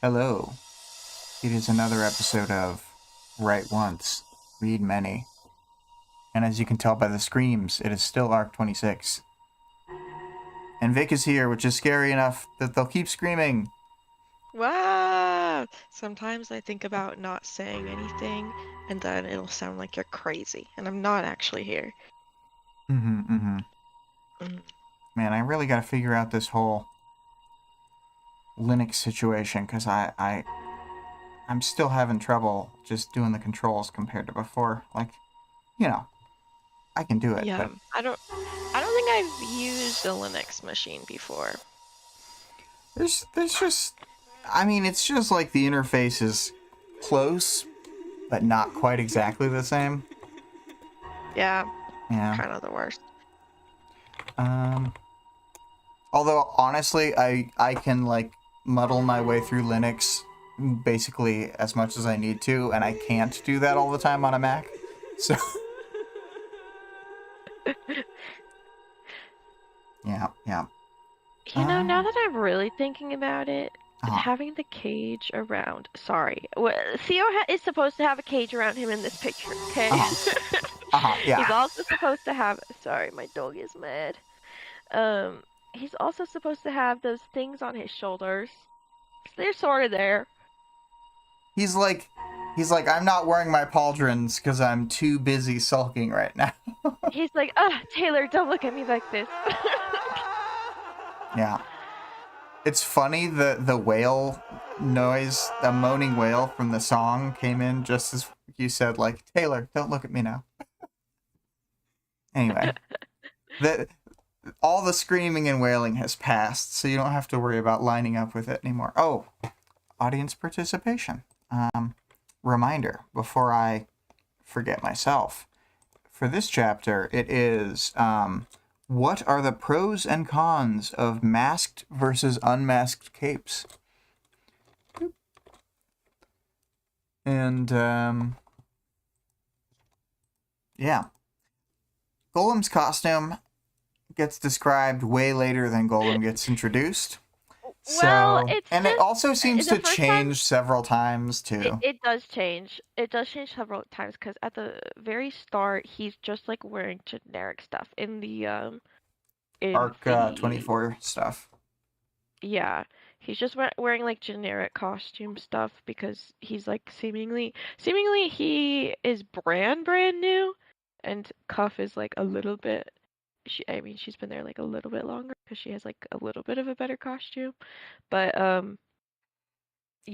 Hello. It is another episode of Write Once, Read Many. And as you can tell by the screams, it is still Arc 26. And Vic is here, which is scary enough that they'll keep screaming. Wow! Sometimes I think about not saying anything, and then it'll sound like you're crazy, and I'm not actually here. Mm. Man, I really gotta figure out this whole Linux situation, because I'm still having trouble just doing the controls compared to before. Like, I can do it, Yeah, but I don't think I've used a Linux machine before. there's just, it's just like the interface is close, but not quite exactly the same. Yeah, Yeah. kind of the worst. Although honestly, I can like muddle my way through Linux basically as much as I need to, and I can't do that all the time on a Mac. So yeah. Now that I'm really thinking about it, Uh-huh. having the cage around. Sorry, Theo is supposed to have a cage around him in this picture. Okay. Yeah. He's also supposed to have. Sorry, my dog is mad. He's also supposed to have those things on his shoulders. So they're sort of there. He's like, I'm not wearing my pauldrons because I'm too busy sulking right now. He's like, Taylor, don't look at me like this. Yeah. It's funny, the whale noise, the moaning whale from the song came in just as you said, like, Taylor, don't look at me now. Anyway. All the screaming and wailing has passed, so you don't have to worry about lining up with it anymore. Oh, audience participation. Reminder, before I forget myself. For this chapter, it is, what are the pros and cons of masked versus unmasked capes? And, yeah. Golem's costume gets described way later than Golem gets introduced. Well, it also seems to change several times too. It does change. It does change several times because at the very start he's just like wearing generic stuff in the Arc 24 stuff. Yeah, he's just wearing like generic costume stuff because he's like seemingly he is brand new, and Cuff is like a little bit. She's been there like a little bit longer because she has like a little bit of a better costume, but yeah.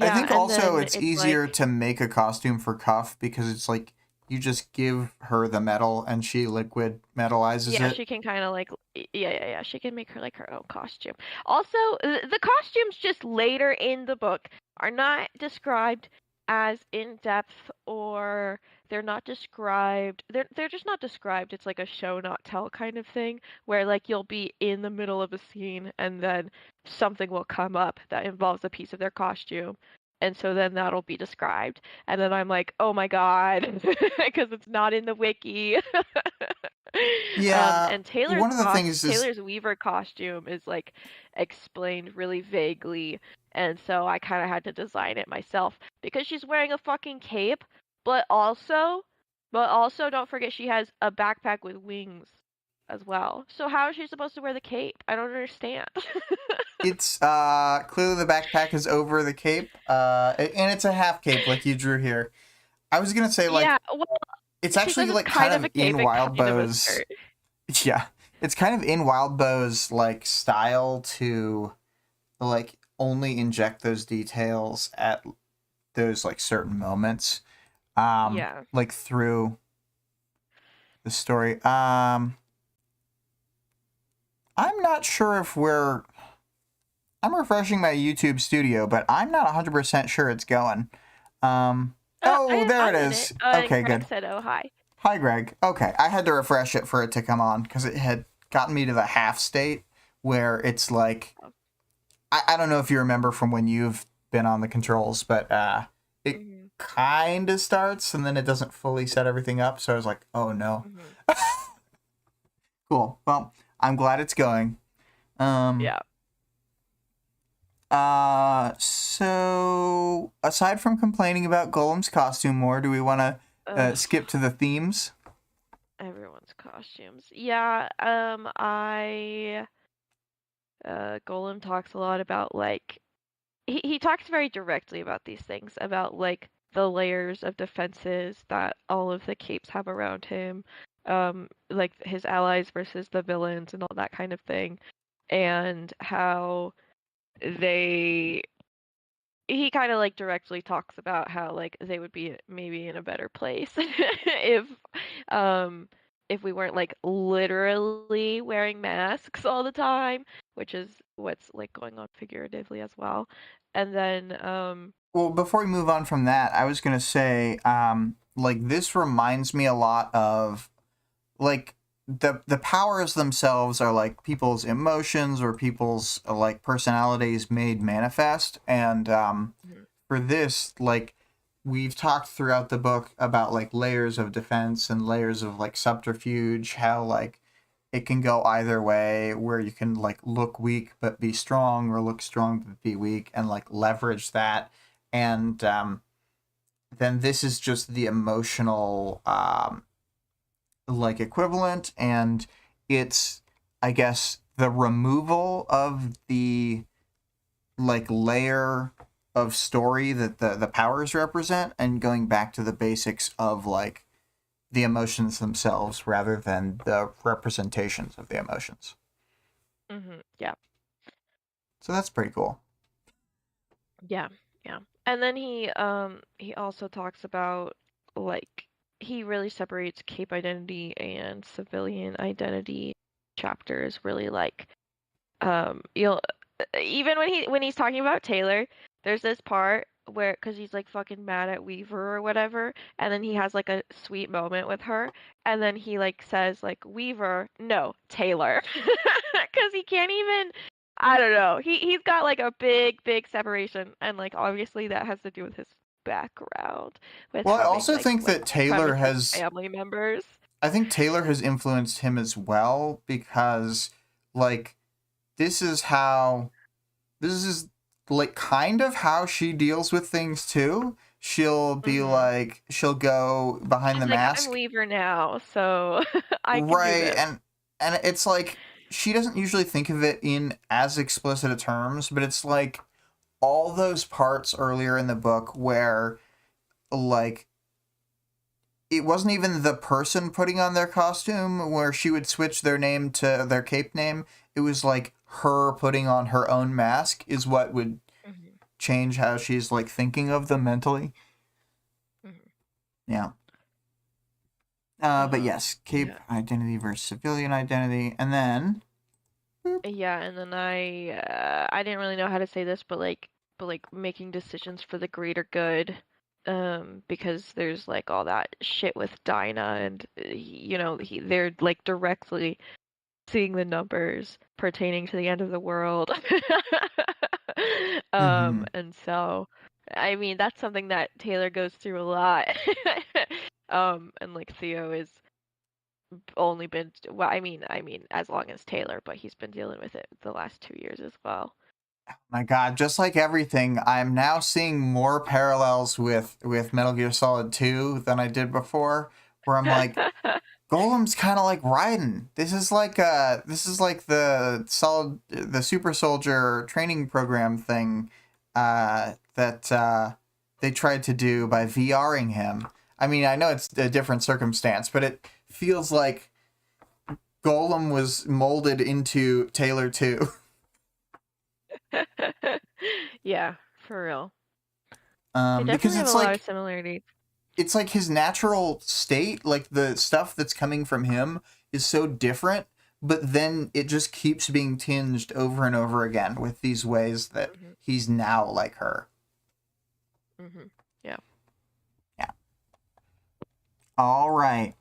I think and also then it's easier to make a costume for Cuff because it's like you just give her the metal and she liquid metalizes yeah, it. she can kind of like she can make her like her own costume. Also, the costumes just later in the book are not described as in depth, or they're not described. They're just not described. It's like a show not tell kind of thing where like you'll be in the middle of a scene and then something will come up that involves a piece of their costume. And so then that'll be described. And then I'm like, oh my God, because it's not in the wiki. Yeah, And Taylor's one of the things is Taylor's Weaver costume is like explained really vaguely, and so I kind of had to design it myself because she's wearing a fucking cape, but also don't forget she has a backpack with wings as well. So how is she supposed to wear the cape? I don't understand. it's clearly the backpack is over the cape, and it's a half cape like you drew here. I was gonna say like Yeah, well, it's she actually says like it's kind kind of of a cape in and kind of a Wildbow's. skirt. Yeah, it's kind of in Wildbow's like style to like only inject those details at those like certain moments. Yeah. Like through the story. I'm not sure if I'm refreshing my YouTube studio, but I'm not 100% sure it's going. There it is. Okay, Greg good. said, "Oh, hi." Hi, Greg. Okay, I had to refresh it for it to come on because it had gotten me to the half state where it's like, I don't know if you remember from when you've been on the controls, but it kind of starts and then it doesn't fully set everything up. So I was like, oh no. Cool. Well, I'm glad it's going. Yeah. So aside from complaining about Golem's costume more, do we want to skip to the themes? Everyone's costumes. Yeah, I Golem talks a lot about like he talks very directly about these things, about like the layers of defenses that all of the capes have around him, like his allies versus the villains and all that kind of thing, and how they he kind of like directly talks about how like they would be maybe in a better place um if we weren't like literally wearing masks all the time, which is what's like going on figuratively as well. And then Well, before we move on from that, I was gonna say, like this reminds me a lot of like the powers themselves are like people's emotions or people's like personalities made manifest, and mhm, for this, like we've talked throughout the book about like layers of defense and layers of like subterfuge, how like it can go either way, where you can like look weak but be strong, or look strong but be weak, and like leverage that. And then this is just the emotional like equivalent, and it's, I guess, the removal of the like layer of story that the powers represent, and going back to the basics of like the emotions themselves rather than the representations of the emotions. yeah, So that's pretty cool. yeah, yeah. And then he also talks about like he really separates cape identity and civilian identity chapters really like you'll even when he's talking about Taylor, there's this part where because he's like fucking mad at Weaver or whatever, and then he has like a sweet moment with her, and then he like says like Weaver, no, Taylor, because he can't even. I don't know. He's got like a big separation, and like obviously that has to do with his background with Well, I having also like think white that Taylor supremacist has, family members. I think Taylor has influenced him as well, because like this is how, this is like kind of how she deals with things too. She'll be Hmm. like, she'll go behind the She's like, I'm mask. Weaver now, so I can do Right, this. and it's like she doesn't usually think of it in as explicit a terms, but it's like all those parts earlier in the book where like it wasn't even the person putting on their costume, where she would switch their name to their cape name. It was like her putting on her own mask is what would Hmm. change how she's like thinking of them mentally. Hmm. Yeah. But yes, cape Yeah, identity versus civilian identity, and then yeah, and then I didn't really know how to say this, but like making decisions for the greater good, because there's like all that shit with Dinah, and you know they're like directly seeing the numbers pertaining to the end of the world. mm-hmm. And so, I mean, that's something that Taylor goes through a lot. And like Theo is only been, well, I mean, as long as Taylor, but he's been dealing with it the last 2 years as well. My God, just like everything, I'm now seeing more parallels with Metal Gear Solid 2 than I did before, where I'm like, Golem's kind of like Raiden. This is like the super soldier training program thing that they tried to do by VRing him. I mean, I know it's a different circumstance, but it feels like Golem was molded into Taylor too. Yeah, for real. They Because definitely have a lot of similarities. it's like his natural state, like the stuff that's coming from him is so different, but then it just keeps being tinged over and over again with these ways that Hmm. he's now like her. Hmm. Yeah. Yeah. All right.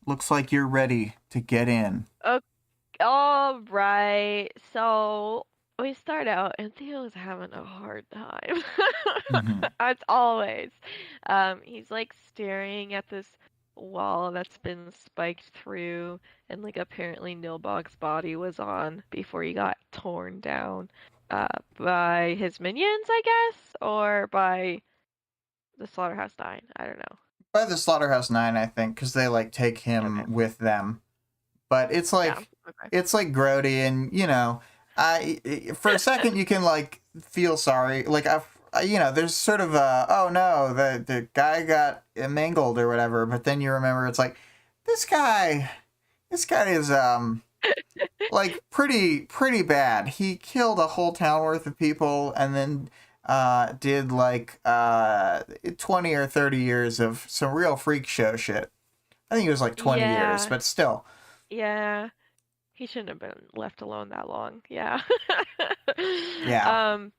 Looks like you're ready to get in. Okay, all right. So we start out, and Theo's having a hard time. Mm-hmm. As always. He's like staring at this wall that's been spiked through, and like apparently Nilbog's body was on before he got torn down by his minions, I guess, or by the Slaughterhouse 9? I don't know. By the Slaughterhouse 9, I think, because they like take him Okay. with them. But it's Yeah. like Okay. Grody, and I for a second you can like feel sorry. Like there's sort of a, oh no, the guy got mangled or whatever. But then you remember it's like this guy is like pretty bad. He killed a whole town worth of people, and then did like 20 or 30 years of some real freak show shit. I think it was like 20 years, Yeah. but still. Yeah. He shouldn't have been left alone that long. Yeah. Yeah. um,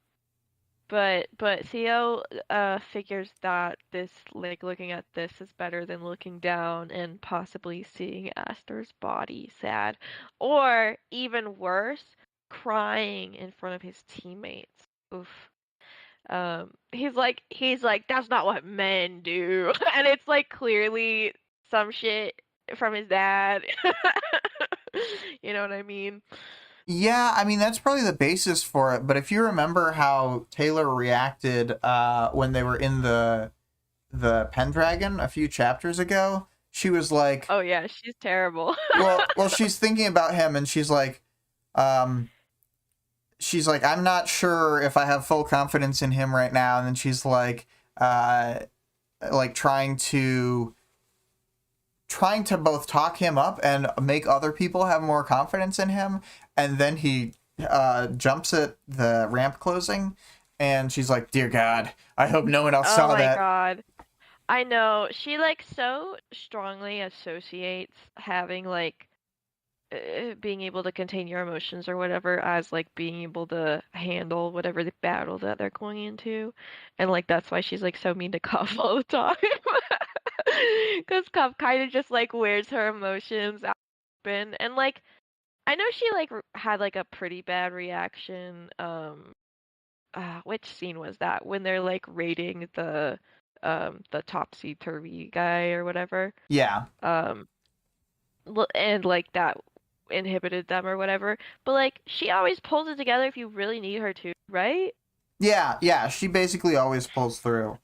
but Theo figures that this, like, looking at this is better than looking down and possibly seeing Aster's body sad, or even worse, crying in front of his teammates. Oof. He's like that's not what men do, and it's like clearly some shit from his dad. You know what I mean? Yeah, I mean that's probably the basis for it. But if you remember how Taylor reacted when they were in the Pendragon a few chapters ago, she was like, Oh yeah, she's terrible. well, she's thinking about him, and um, she's like, I'm not sure if I have full confidence in him right now. And then she's uh, like trying to both talk him up and make other people have more confidence in him. And then he jumps at the ramp closing, and she's like, "Dear God, I hope no one else Oh saw my that." God. I know. She like so strongly associates having like being able to contain your emotions or whatever as like being able to handle whatever the battle that they're going into. And like that's why she's like so mean to Cuff all the time. Because Cuff kind of just like wears her emotions out open. And like I know she like had like a pretty bad reaction. Which scene was that? When they're like raiding the topsy turvy guy or whatever. Yeah, Um and like that inhibited them or whatever. But like she always pulls it together if you really need her to, right? yeah. She basically always pulls through.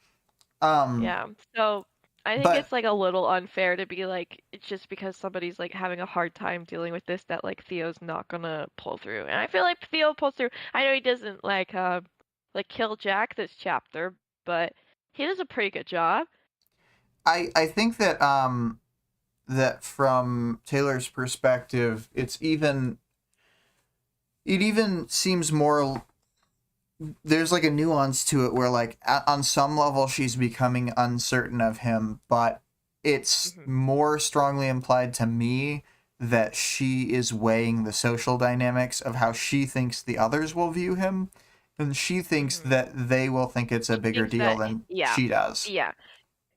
Um, Yeah. So I think but it's like a little unfair to be like it's just because somebody's like having a hard time dealing with this that like Theo's not gonna pull through. And I feel like Theo pulls through. I know he doesn't like kill Jack this chapter, but he does a pretty good job. I think that that from Taylor's perspective, it even seems more, there's like a nuance to it where like on some level she's becoming uncertain of him, but it's Hmm. more strongly implied to me that she is weighing the social dynamics of how she thinks the others will view him, and she thinks Hmm. that they will think it's a She bigger thinks deal that than yeah. she does. Yeah.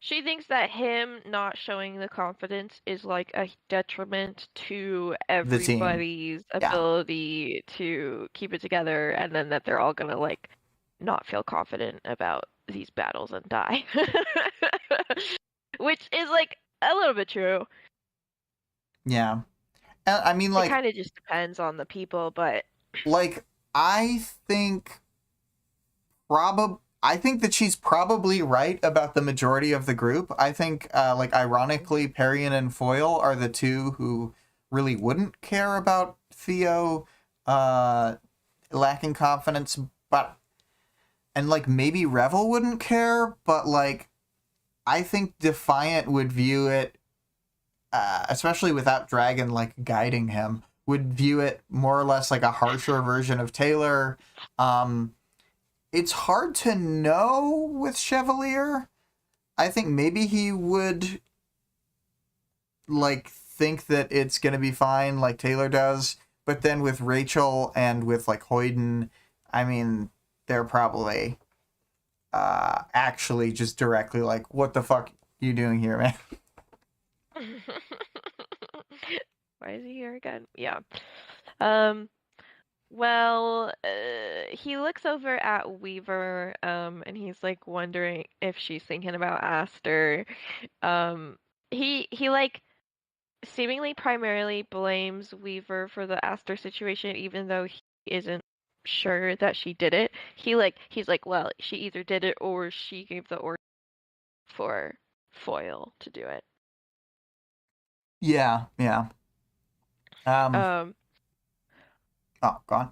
She thinks that him not showing the confidence is like a detriment to The team. everybody's Yeah. ability to keep it together, and then that they're all gonna like not feel confident about these battles and die. Which is like a little bit true. Yeah. And I mean It like kind of just depends on the people, but like I think I think that she's probably right about the majority of the group. I think, like, ironically, Perian and Foyle are the two who really wouldn't care about Theo uh, lacking confidence, but and like maybe Revel wouldn't care, but like I think Defiant would view it, especially without Dragon like guiding him, would view it more or less like a harsher version of Taylor. Um, it's hard to know with Chevalier. I think maybe he would like think that it's gonna be fine like Taylor does, but then with Rachel and with like Hoyden, I mean, they're probably actually just directly like, what the fuck you doing here, man? why is he here again? Yeah. Um, well, he looks over at Weaver, and he's like wondering if she's thinking about Aster. Um, he like seemingly primarily blames Weaver for the Aster situation, even though he isn't sure that she did it. He's like, well, she either did it or she gave the order. for Foyle to do it. Yeah, yeah. Um, Oh, gone.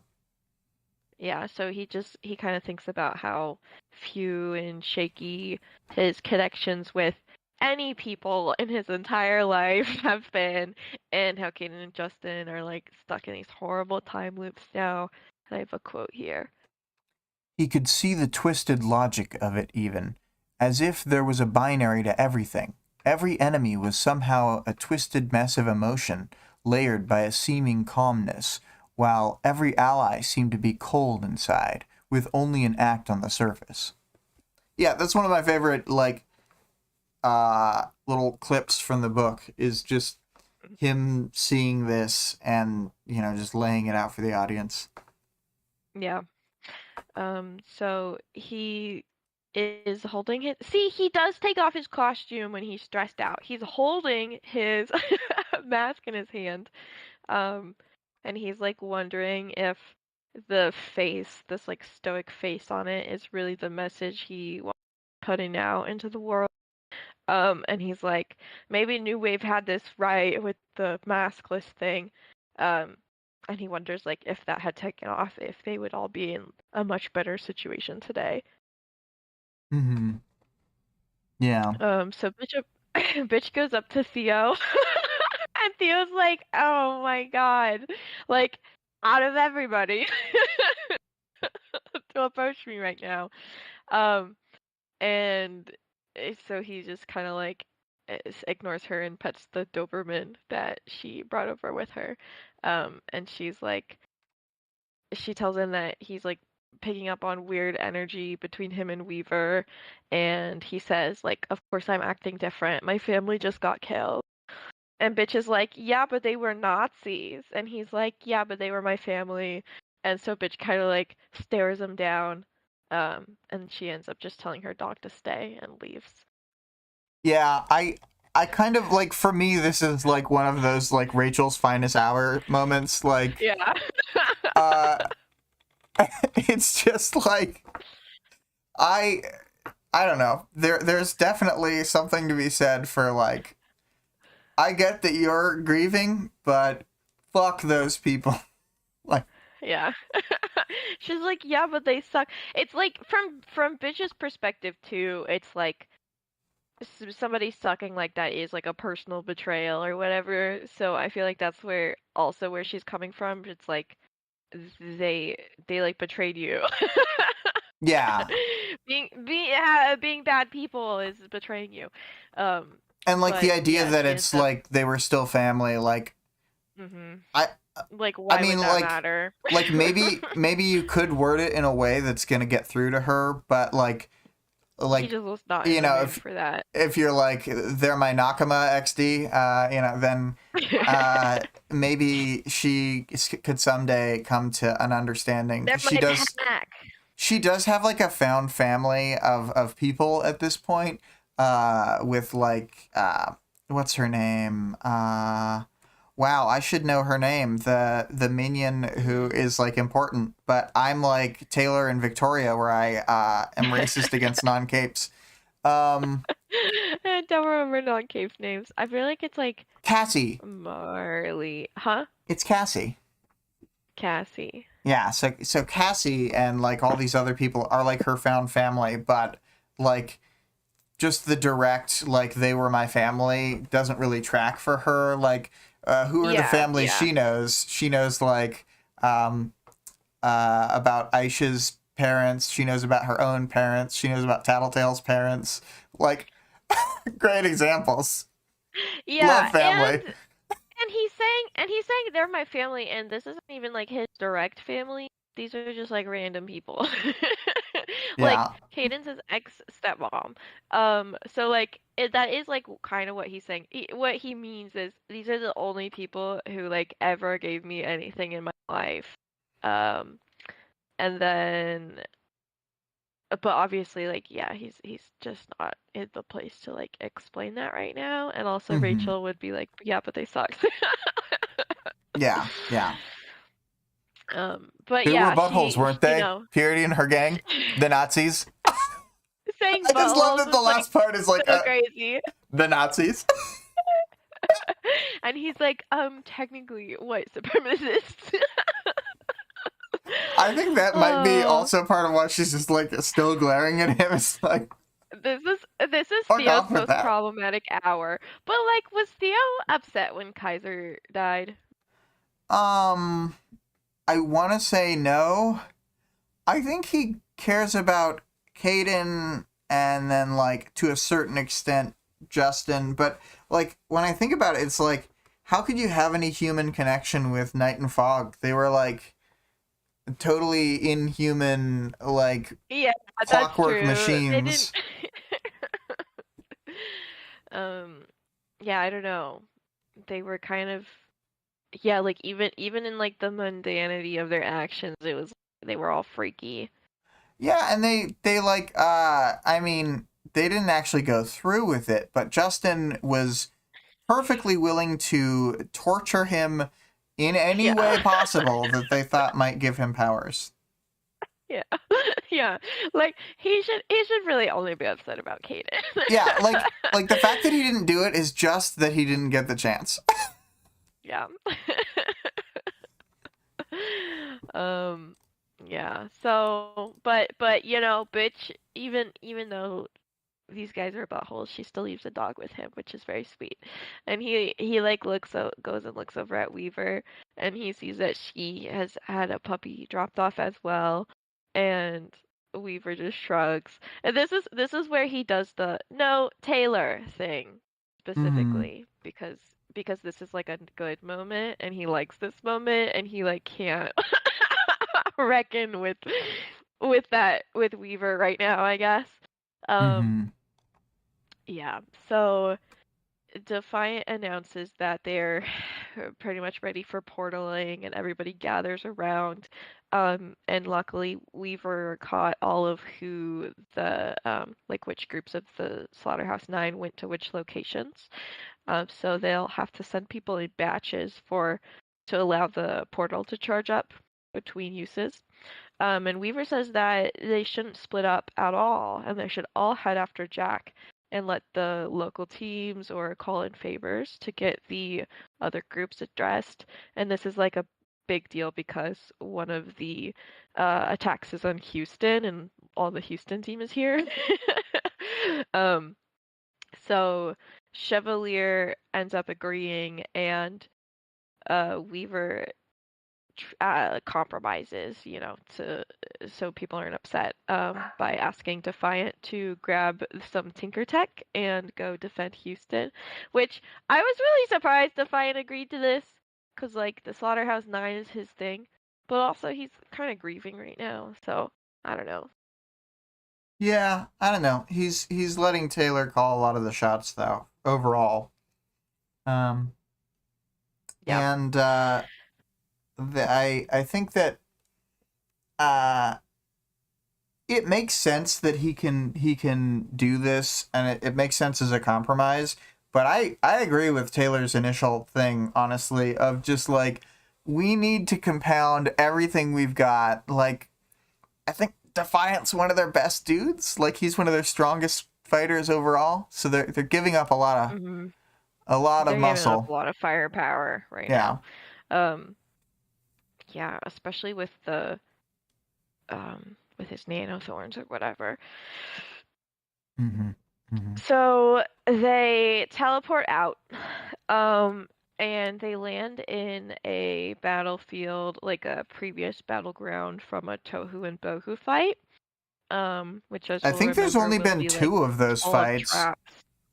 yeah, so he kind of thinks about how few and shaky his connections with any people in his entire life have been, and how Kaden and Justin are like stuck in these horrible time loops now. And I have a quote here. He could see the twisted logic of it even, as if there was a binary to everything. Every enemy was somehow a twisted mess of emotion, layered by a seeming calmness, while every ally seemed to be cold inside, with only an act on the surface. Yeah, that's one of my favorite, like, little clips from the book, is just him seeing this and, just laying it out for the audience. Yeah. So he is holding his. See, he does take off his costume when he's stressed out. He's holding his mask in his hand. Um, and he's like wondering if the face, this like stoic face on it, is really the message he wants putting out into the world. And he's like, maybe New Wave had this right with the maskless thing. Um, and he wonders like if that had taken off, if they would all be in a much better situation today. Mm-hmm. Yeah. So bitch goes up to Theo, and Theo's like, "Oh my God, like out of everybody to approach me right now." Um, and so he just kind of like ignores her and pets the Doberman that she brought over with her. And she tells him that he's like picking up on weird energy between him and Weaver, and he says like, "Of course I'm acting different. My family just got killed." And bitch is like, "Yeah, but they were Nazis." And he's like, "Yeah, but they were my family." And so bitch kind of like stares him down. And she ends up just telling her dog to stay and leaves. Yeah, I kind of like, for me this is like one of those like Rachel's finest hour moments, like Yeah. uh it's just like I I don't know. There's definitely something to be said for like, I get that you're grieving, but fuck those people. Like, Yeah. She's like, "Yeah, but they suck." It's like from bitch's perspective too. It's like somebody sucking like that is like a personal betrayal or whatever. So I feel like that's where she's coming from. It's like they like betrayed you. yeah. Being bad people is betraying you. Um, And like the but idea yeah, that she it's ends up. like they were still family, like Mhm. I Like, I why mean, would that like, matter? maybe you could word it in a way that's gonna get through to her, but He like just was not in the mood for that. if you're like, they're my Nakama XD, then maybe she could someday come to an understanding, They're because my pack. she does have like a found family of people at this point, with like, what's her name, wow, I should know her name. The minion who is like important, but I'm like Taylor and Victoria, where I am racist against non-capes. I don't remember non-cave names. I feel like it's like Cassie. Marley. Huh? It's Cassie. Cassie. Yeah, so Cassie and like all these other people are like her found family, but like just the direct like they were my family doesn't really track for her. Like, who are the Yeah, families yeah. she knows? She knows like, about Aisha's parents. She knows about her own parents. She knows about Tattletale's parents. Like, great examples. Love Yeah, family. and he's saying they're my family, and this isn't even like his direct family. These are just like random people. Like Yeah. Caden's his ex stepmom. So like that is like kind of what he's saying. What he means is these are the only people who like ever gave me anything in my life. Um, and then but obviously like yeah, he's just not in the place to like explain that right now. And also Mm-hmm. Rachel would be like, "Yeah, but they suck." Yeah. Yeah. But Who were yeah, buttholes, weren't you they? know, Purity and her gang? The Nazis? saying I just love buttholes that the is like last part is like so crazy. the Nazis. And he's like, technically white supremacists. I think that might be Oh, also part of why she's just like still glaring at him. It's like, this is fuck Theo's off with most that. problematic hour. But like, was Theo upset when Kaiser died? Um, I want to say no. I think he cares about Caden and then, like, to a certain extent, Justin. But, like, when I think about it, it's like, how could you have any human connection with Night and Fog? They were, like, totally inhuman, like, Yeah, that's clockwork true. They didn't. machines. um, yeah, I don't know. They were kind of, yeah, like even in like the mundanity of their actions, it was they were all freaky. Yeah, and they like, I mean, they didn't actually go through with it, but Justin was perfectly willing to torture him in any Yeah. way possible that they thought might give him powers. Yeah. Yeah. Like he should really only be upset about Kaden. Yeah, like the fact that he didn't do it is just that he didn't get the chance. Yeah. Um yeah. So, but bitch, even though these guys are buttholes, she still leaves a dog with him, which is very sweet. And he like goes and looks over at Weaver, and he sees that she has had a puppy dropped off as well, and Weaver just shrugs. And this is where he does the no Taylor thing Mm-hmm. specifically because this is like a good moment, and he likes this moment, and he like can't reckon with Weaver right now, I guess. Um Mm-hmm. yeah, so Defiant announces that they're pretty much ready for portaling and everybody gathers around. And luckily Weaver caught all of who the like which groups of the Slaughterhouse Nine went to which locations. So they'll have to send people in batches to allow the portal to charge up between uses. And Weaver says that they shouldn't split up at all, and they should all head after Jack and let the local teams or call in favors to get the other groups addressed. And this is like a big deal because one of the attacks is on Houston, and all the Houston team is here. um, so Chevalier ends up agreeing, and Weaver compromises, to so people aren't upset, by asking Defiant to grab some Tinker Tech and go defend Houston, which I was really surprised Defiant agreed to this, because like the Slaughterhouse Nine is his thing, but also he's kind of grieving right now, so I don't know. Yeah, I don't know. He's letting Taylor call a lot of the shots though, overall. Um, Yeah. and I think that uh it makes sense that he can do this, and it makes sense as a compromise. But I agree with Taylor's initial thing, honestly, of just like, we need to compound everything we've got. Like, I think Defiant's one of their best dudes. Like, he's one of their strongest fighters overall. So they're giving up Hmm. a lot of They're giving up a muscle. lot of firepower right Yeah. now. Um, yeah, especially with his nano thorns or whatever. Mm-hmm. Mm-hmm. So they teleport out, um, and they land in a battlefield, like a previous battleground from a Tohu and Bohu fight, which, as I we'll think there's remember, only will been be like two of those full of fights. traps.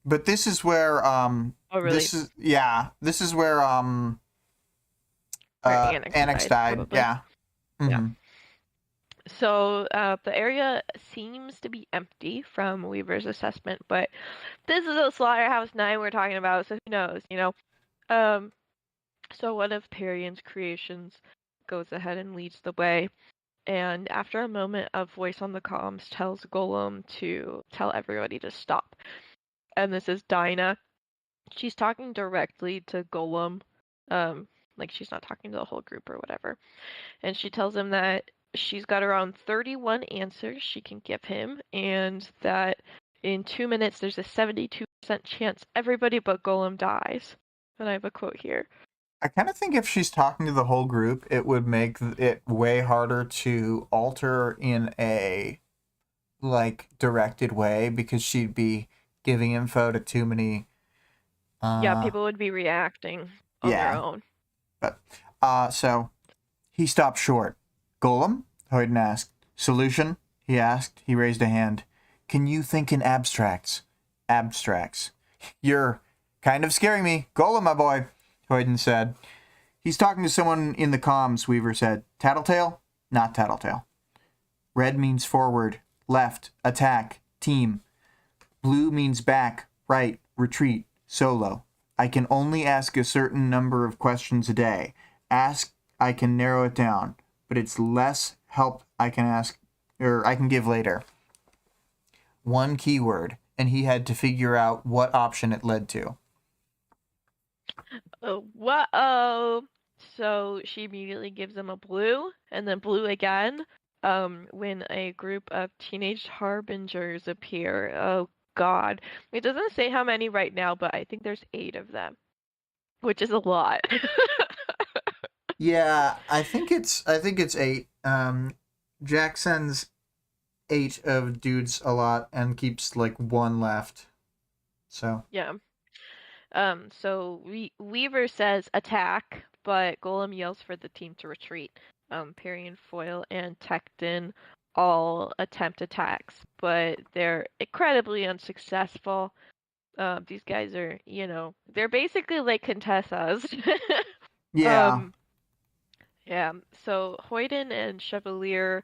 But this is where Oh, really? this is where Where Annex Annex died, died. probably. Yeah. Yeah. Mm-hmm. So the area seems to be empty from Weaver's assessment, but this is a Slaughterhouse 9 we're talking about, so who knows? Um, So one of Tarian's creations goes ahead and leads the way, and after a moment, a voice on the comms tells Golem to tell everybody to stop. And this is Dinah. She's talking directly to Golem, like she's not talking to the whole group or whatever. And she tells him that she's got around 31 answers she can give him, and that in 2 minutes there's a 72% chance everybody but Golem dies. And I have a quote here. I kind of think if she's talking to the whole group, it would make it way harder to alter in a like directed way because she'd be giving info to too many. Yeah, people would be reacting on their Yeah. own. But so he stopped short. Golem? Hoyden asked. Solution? He asked. He raised a hand. Can you think in abstracts? Abstracts. You're kind of scaring me. Golem, my boy, Hoyden said. He's talking to someone in the comms, Weaver said. Tattletale? Not Tattletale. Red means forward, left, attack, team. Blue means back, right, retreat, solo. I can only ask a certain number of questions a day. Ask, I can narrow it down, but it's less help I can ask, or I can give later. One keyword, and he had to figure out what option it led to. Whoa! So she immediately gives him a blue, and then blue again, when a group of teenage harbingers appear. Oh God. It doesn't say how many right now, but I think there's 8 of them, which is a lot. Yeah, I think it's 8. Jack sends 8 of dudes a lot and keeps like 1 left. So Yeah. So Weaver says attack, but Golem yells for the team to retreat. Perry and Foyle and Tecton all attempt attacks, but they're incredibly unsuccessful. These guys are, they're basically like Contessa's. yeah, Yeah. So Hoyden and Chevalier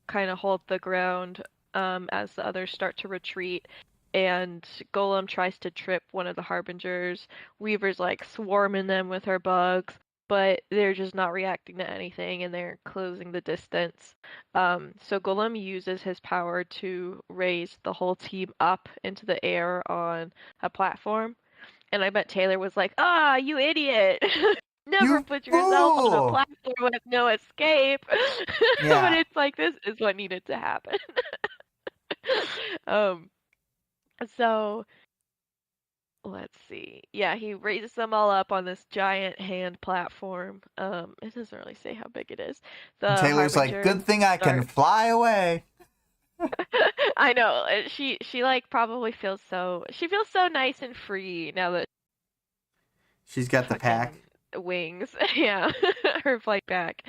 kind of hold the ground as the others start to retreat, and Golem tries to trip one of the Harbingers. Weaver's like swarming them with her bugs, but they're just not reacting to anything, and they're closing the distance. So Golem uses his power to raise the whole team up into the air on a platform. And I bet Taylor was like, "Ah, you idiot! Never you put yourself on a fool! platform with no escape." But Yeah, it's like this is what needed to happen. um, so let's see. Yeah, he raises them all up on this giant hand platform. It doesn't really say how big it is. and The Taylor's like, Harbingers good thing I can start. fly away. I know. She like probably feels so nice and free now that She's got the fucking pack. wings. Yeah, her flight back.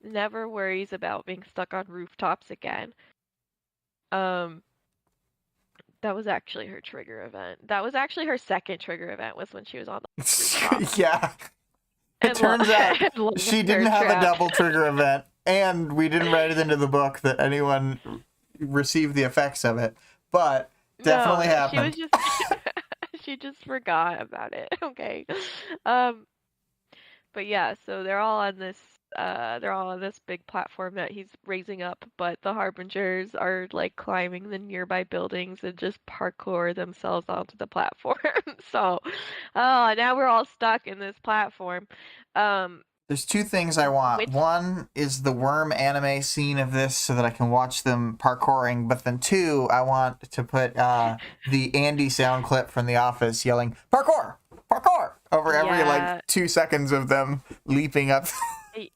Never worries about being stuck on rooftops again. Um, that was actually her trigger event. That was actually her second trigger event was when she was on the rooftop Yeah, it and turns out and lost she her didn't have a trap. double trigger event, and we didn't write it into the book that anyone received the effects of it, but definitely No, she happened. was just she just forgot about it. Okay. Um, but yeah, so they're all on this big platform that he's raising up, but the Harbingers are like climbing the nearby buildings and just parkour themselves onto the platform. So, oh, now we're all stuck in this platform. Um, There's 2 things I want. which One is the worm anime scene of this so that I can watch them parkouring, but then 2, I want to put the Andy sound clip from The Office yelling, parkour! Parkour! Over every like yeah, 2 seconds of them leaping up. y-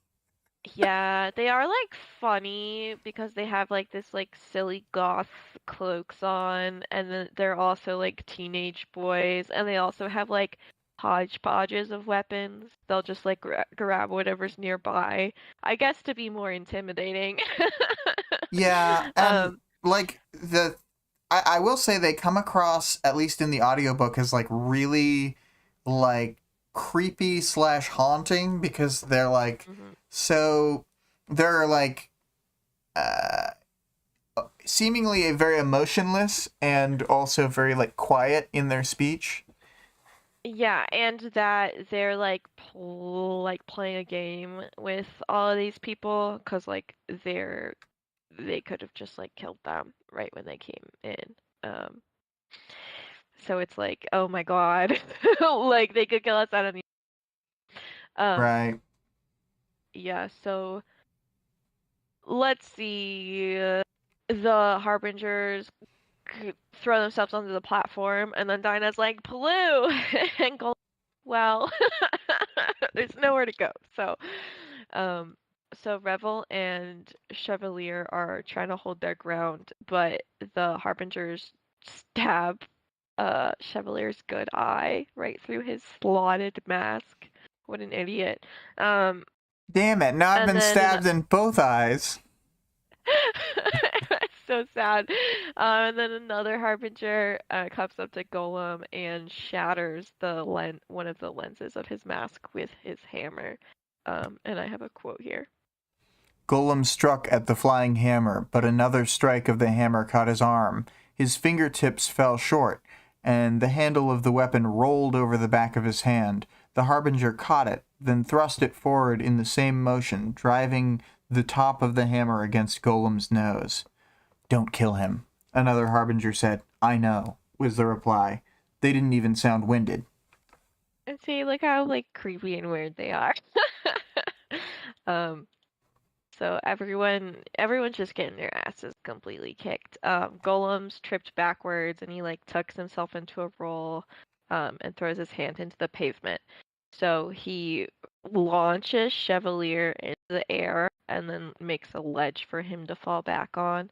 yeah, they are like funny because they have like this like silly goth cloaks on, and then they're also like teenage boys, and they also have like hodgepodges of weapons. They'll just like grab whatever's nearby, I guess to be more intimidating. Yeah, and um, like I will say they come across, at least in the audiobook, as like really like creepy slash haunting because they're like mhm. so they're like uh seemingly very emotionless and also very like quiet in their speech. Yeah, and that they're like like playing a game with all of these people because like they could have just like killed them right when they came in. Um, so it's like, oh my God, like they could kill us out of the. Um, Right. yeah. So let's see. The Harbingers throw themselves onto the platform, and then Dinah's like, Blue! And Gold, well, there's nowhere to go. Um, so Revel and Chevalier are trying to hold their ground, but the Harbingers stab Chevalier's good eye right through his slotted mask. What an idiot. Um, Damn it, now I've and been then stabbed in both eyes. It's so sad. And then another harbinger comes up to Golem and shatters one of the lenses of his mask with his hammer. And I have a quote here. Golem struck at the flying hammer, but another strike of the hammer caught his arm. His fingertips fell short, and the handle of the weapon rolled over the back of his hand. The harbinger caught it, then thrust it forward in the same motion, driving the top of the hammer against Golem's nose. Don't kill him, another harbinger said. I know, was the reply. They didn't even sound winded. And see, look how like creepy and weird they are. um, so everyone's just getting their asses completely kicked. Golem's tripped backwards and he like tucks himself into a roll, and throws his hand into the pavement. So he launches Chevalier into the air and then makes a ledge for him to fall back on.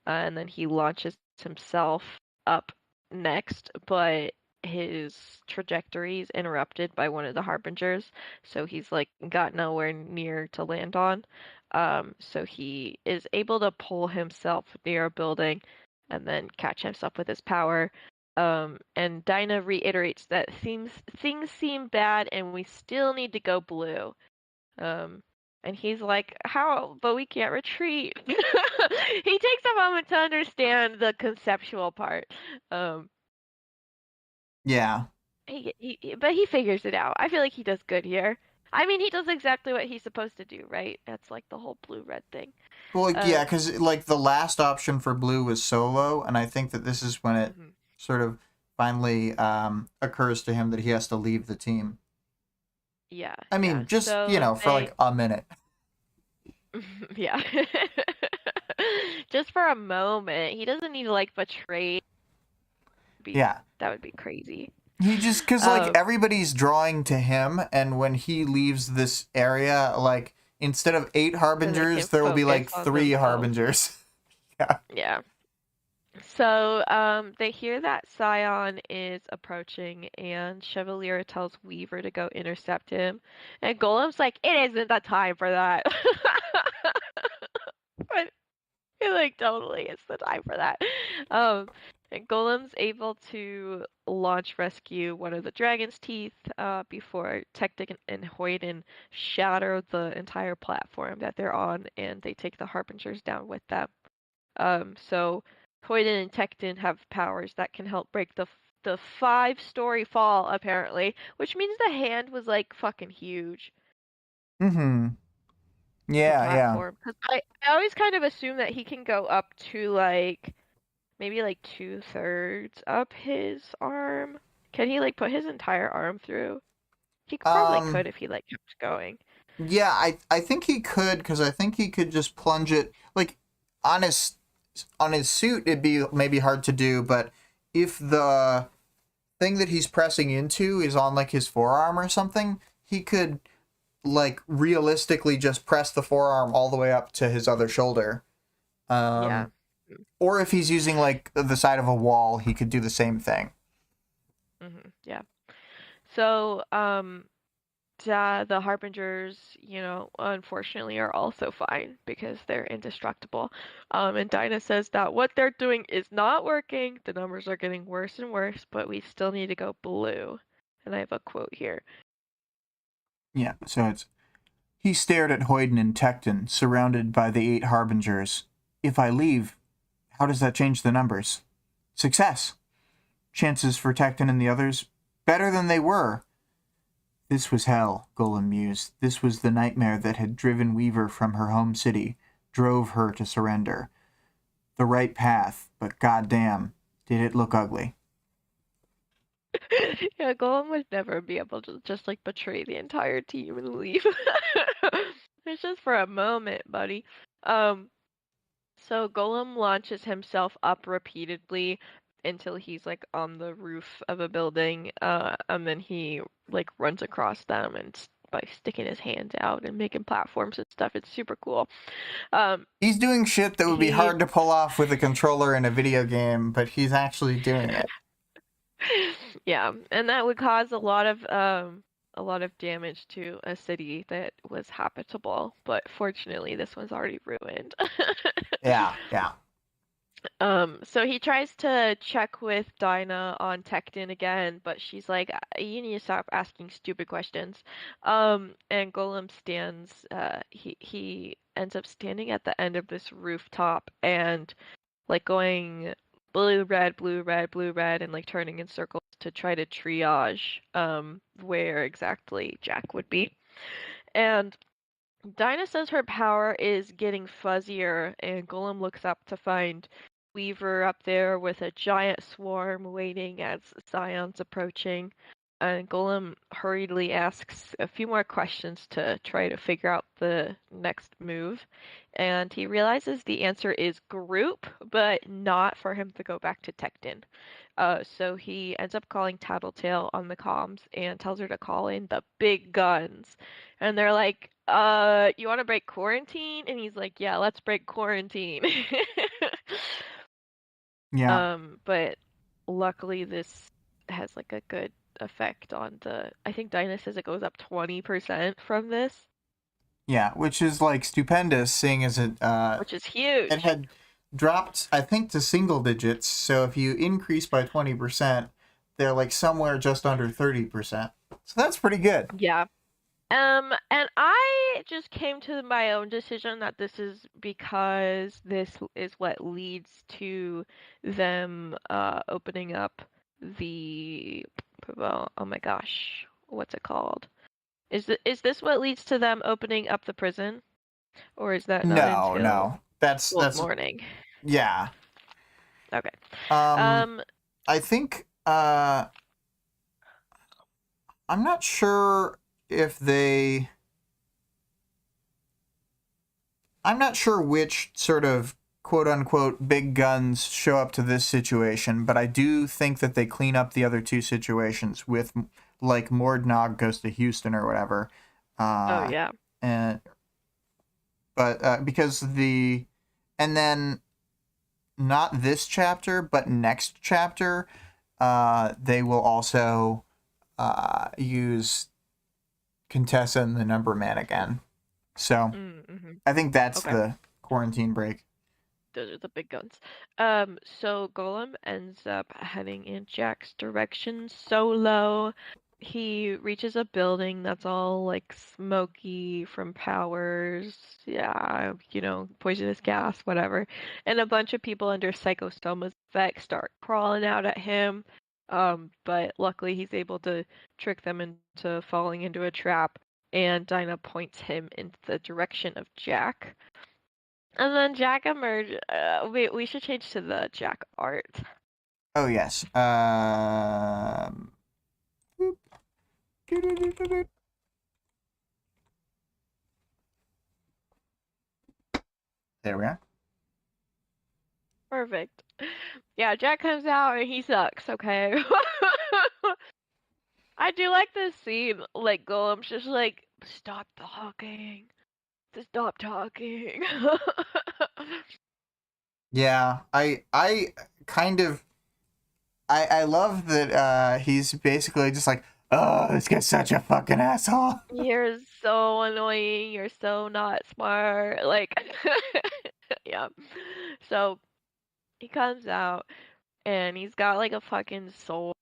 And then he launches himself up next, but his trajectory is interrupted by one of the harbingers, so he's like got nowhere near to land on. So he is able to pull himself near a building and then catch himself with his power. And Dinah reiterates that things seem bad and we still need to go blue. And he's like, how? But we can't retreat. He takes a moment to understand the conceptual part. Um, Yeah. but he figures it out. I feel like he does good here. I mean, he does exactly what he's supposed to do, right? That's like the whole blue-red thing. Well, yeah, Um, because like the last option for blue was solo, and I think that this is when it mhm. sort of finally occurs to him that he has to leave the team. Yeah, I yeah. mean, just, So for they, like a minute. yeah. Just for a moment. He doesn't need to like betray. Yeah. That would be crazy. He just, because like Um, everybody's drawing to him, and when he leaves this area, like instead of 8 so they can harbingers, there will be focus like on 3 themselves. harbingers. Yeah. Yeah. So, they hear that Scion is approaching, and Chevalier tells Weaver to go intercept him. And Golem's like, it isn't the time for that. But like, totally, it's the time for that. Um, and Golem's able to launch rescue one of the dragon's teeth, before Tectic and Hoyden shatter the entire platform that they're on, and they take the Harbingers down with them. So Hoyden and Tecton have powers that can help break the 5-story fall apparently, which means the hand was like fucking huge. Mm-hmm. The Yeah, yeah. platform, because I always kind of assume that he can go up to like maybe like 2/3 up his arm. Can he like put his entire arm through? He probably Um, could if he like kept going. yeah, I think he could, because I think he could just plunge it like on his suit. It'd be maybe hard to do, but if the thing that he's pressing into is on like his forearm or something, he could like realistically just press the forearm all the way up to his other shoulder. Yeah. Or if he's using like the side of a wall, he could do the same thing. Yeah. So, the Harbingers, unfortunately are also fine because they're indestructible. And Dinah says that what they're doing is not working. The numbers are getting worse and worse, but we still need to go blue. And I have a quote here. Yeah, so it's he stared at Hoyden and Tecton, surrounded by the 8 harbingers. If I leave, how does that change the numbers? Success. Chances for Tecton and the others better than they were. This was hell, Golem mused. This was the nightmare that had driven Weaver from her home city, drove her to surrender. The right path, but goddamn, did it look ugly. Yeah, Golem would never be able to just like betray the entire team and leave. It's just for a moment, buddy. Um, so Golem launches himself up repeatedly until he's like on the roof of a building, and then he like runs across them and by sticking his hands out and making platforms and stuff. It's super cool. He's doing shit that would be He hard to pull off with a controller in a video game, but he's actually doing it. Yeah, and that would cause a lot of damage to a city that was habitable, but fortunately this one's already ruined. Yeah, yeah. So he tries to check with Dinah on Tecton again, but she's like, You need to stop asking stupid questions." And Golem stands, he ends up standing at the end of this rooftop and like going blue, red, blue, red, blue, red, and like turning in circles to try to triage where exactly Jack would be. And Dinah says her power is getting fuzzier, and Golem looks up to find Weaver up there with a giant swarm waiting as Scion's approaching. And Golem hurriedly asks a few more questions to try to figure out the next move. And he realizes the answer is group, but not for him to go back to Tecton. So he ends up calling Tattletale on the comms and tells her to call in the big guns. And they're like, you want to break quarantine? And he's like, yeah, let's break quarantine. Yeah. But luckily this has like a good effect on I think Dinah says it goes up 20% from this, Yeah, which is like stupendous, seeing as which is huge. it had dropped, I think, to single digits. So if you increase by 20%, they're like somewhere just under 30%. So that's pretty good. Yeah. And I just came to my own decision that this is because this is what leads to them opening up the well, oh my gosh, what's it called? Is this what leads to them opening up the prison? Or is that not No, until no. That's morning? yeah. Okay. Um Um I think I'm not sure if they I'm not sure which sort of quote unquote big guns show up to this situation, but I do think that they clean up the other two situations with like Mordnog goes to Houston or whatever. oh Uh yeah. and because and then not this chapter, but next chapter, they will also use Contessa and the Number Man again. So Mm-hmm. I think that's Okay. the quarantine break. Those are the big guns. So Golem ends up heading in Jack's direction solo. He reaches a building that's all like smoky from powers. Yeah, poisonous gas, whatever. And a bunch of people under Psychosoma's effect start crawling out at him. But luckily he's able to trick them into falling into a trap, and Dinah points him in the direction of Jack. And then Jack emerged. We should change to the Jack art. Oh yes. There we are. Perfect. Yeah, Jack comes out and he sucks. Okay. I do like this scene. Like Golem's just like, stop talking. Stop talking. Yeah, I kind of I love that he's basically just like, oh, this guy's such a fucking asshole. You're so annoying. You're so not smart. Like, yeah. So he comes out and he's got like a fucking sword.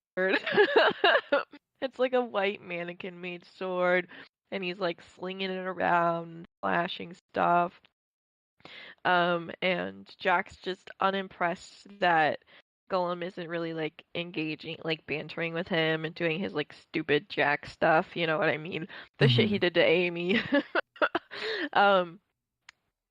It's like a white mannequin made sword, and he's like slinging it around, flashing stuff. And Jack's just unimpressed that Golem isn't really like engaging, like bantering with him and doing his like stupid Jack stuff. You know what I mean? The shit he did to Amy. um,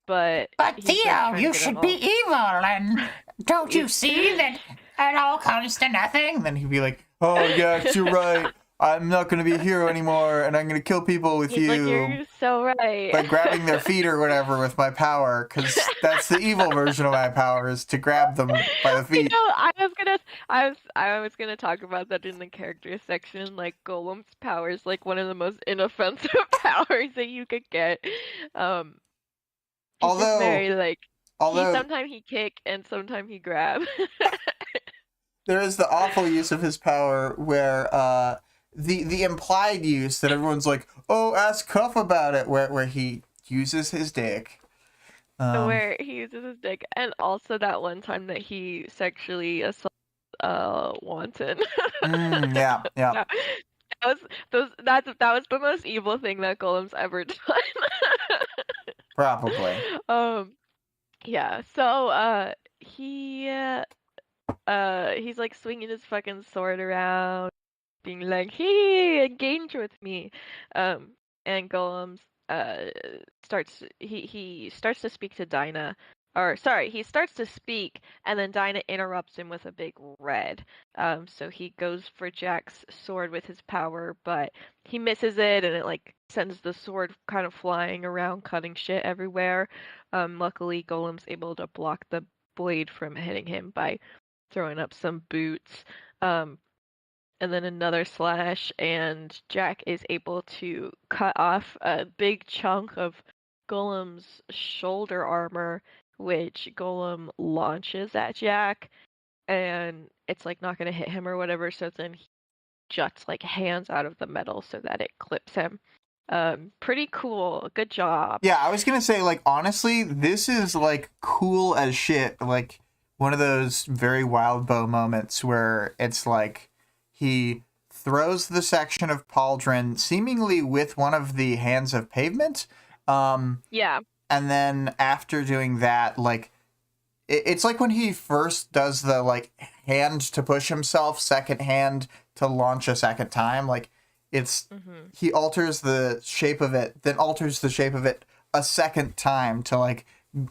but But he's like Theo, trying to you get him should be evil, and don't you You- see that it all comes to nothing? And then he'd be like, oh yes, you're right. I'm not going to be a hero anymore, and I'm going to kill people with He's like, you you're so right. by grabbing their feet or whatever with my power, because that's the evil version of my power, is to grab them by the You feet. know, I was gonna talk about that in the character section. Like Golem's power is like one of the most inoffensive powers that you could get. Um, it's just Although, very like although sometimes he kick and sometimes he grab. there is the awful use of his power where the implied use that everyone's like, oh, ask Cuff about it, where he uses his dick. Where he uses his dick, and also that one time that he sexually assaulted Wanton. Yeah, yeah, That, that was that was the most evil thing that Golem's ever done. probably. Um, yeah. So, he's like swinging his fucking sword around, being like, "Hey, engage with me." Um, and Golem's he starts to speak to Dinah, or sorry, he starts to speak, and then Dinah interrupts him with a big red. So he goes for Jack's sword with his power, but he misses it, and it like sends the sword kind of flying around, cutting shit everywhere. Luckily, Golem's able to block the blade from hitting him by throwing up some boots. Um, and then another slash, and Jack is able to cut off a big chunk of Golem's shoulder armor, which Golem launches at Jack, and it's like not gonna hit him or whatever, so then he juts like hands out of the metal so that it clips him. Pretty cool. Good job. Yeah, I was gonna say, like, honestly, this is like cool as shit. Like one of those very Wildbow moments where it's like he throws the section of pauldron seemingly with one of the hands of pavement. Yeah. And then after doing that, like it's like when he first does the like hand to push himself, second hand to launch a second time. Like it's he alters the shape of it, then alters the shape of it a second time to like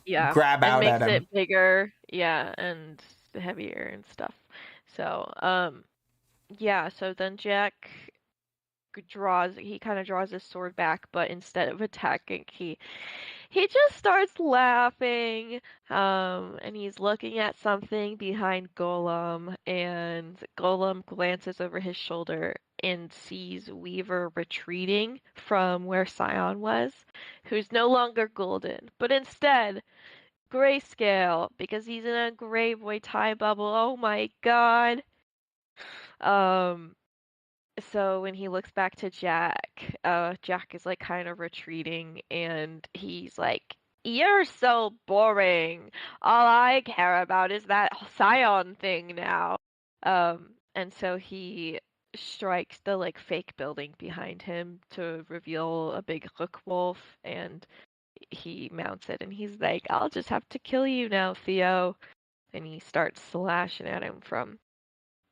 Yeah. grab And out at makes him. it bigger, yeah, and heavier and stuff. So, yeah, so then Jack he kind of draws his sword back, but instead of attacking, he just starts laughing, and he's looking at something behind Golem, and Golem glances over his shoulder and sees Weaver retreating from where Scion was, who's no longer golden, but instead grayscale, because he's in a gray boy tie bubble. Oh my god. Um, so when he looks back to Jack, Jack is like kind of retreating, and he's like, "You're so boring. All I care about is that Scion thing now." And so he strikes the like fake building behind him to reveal a big hook wolf, and he mounts it, and he's like, "I'll just have to kill you now, Theo." And he starts slashing at him from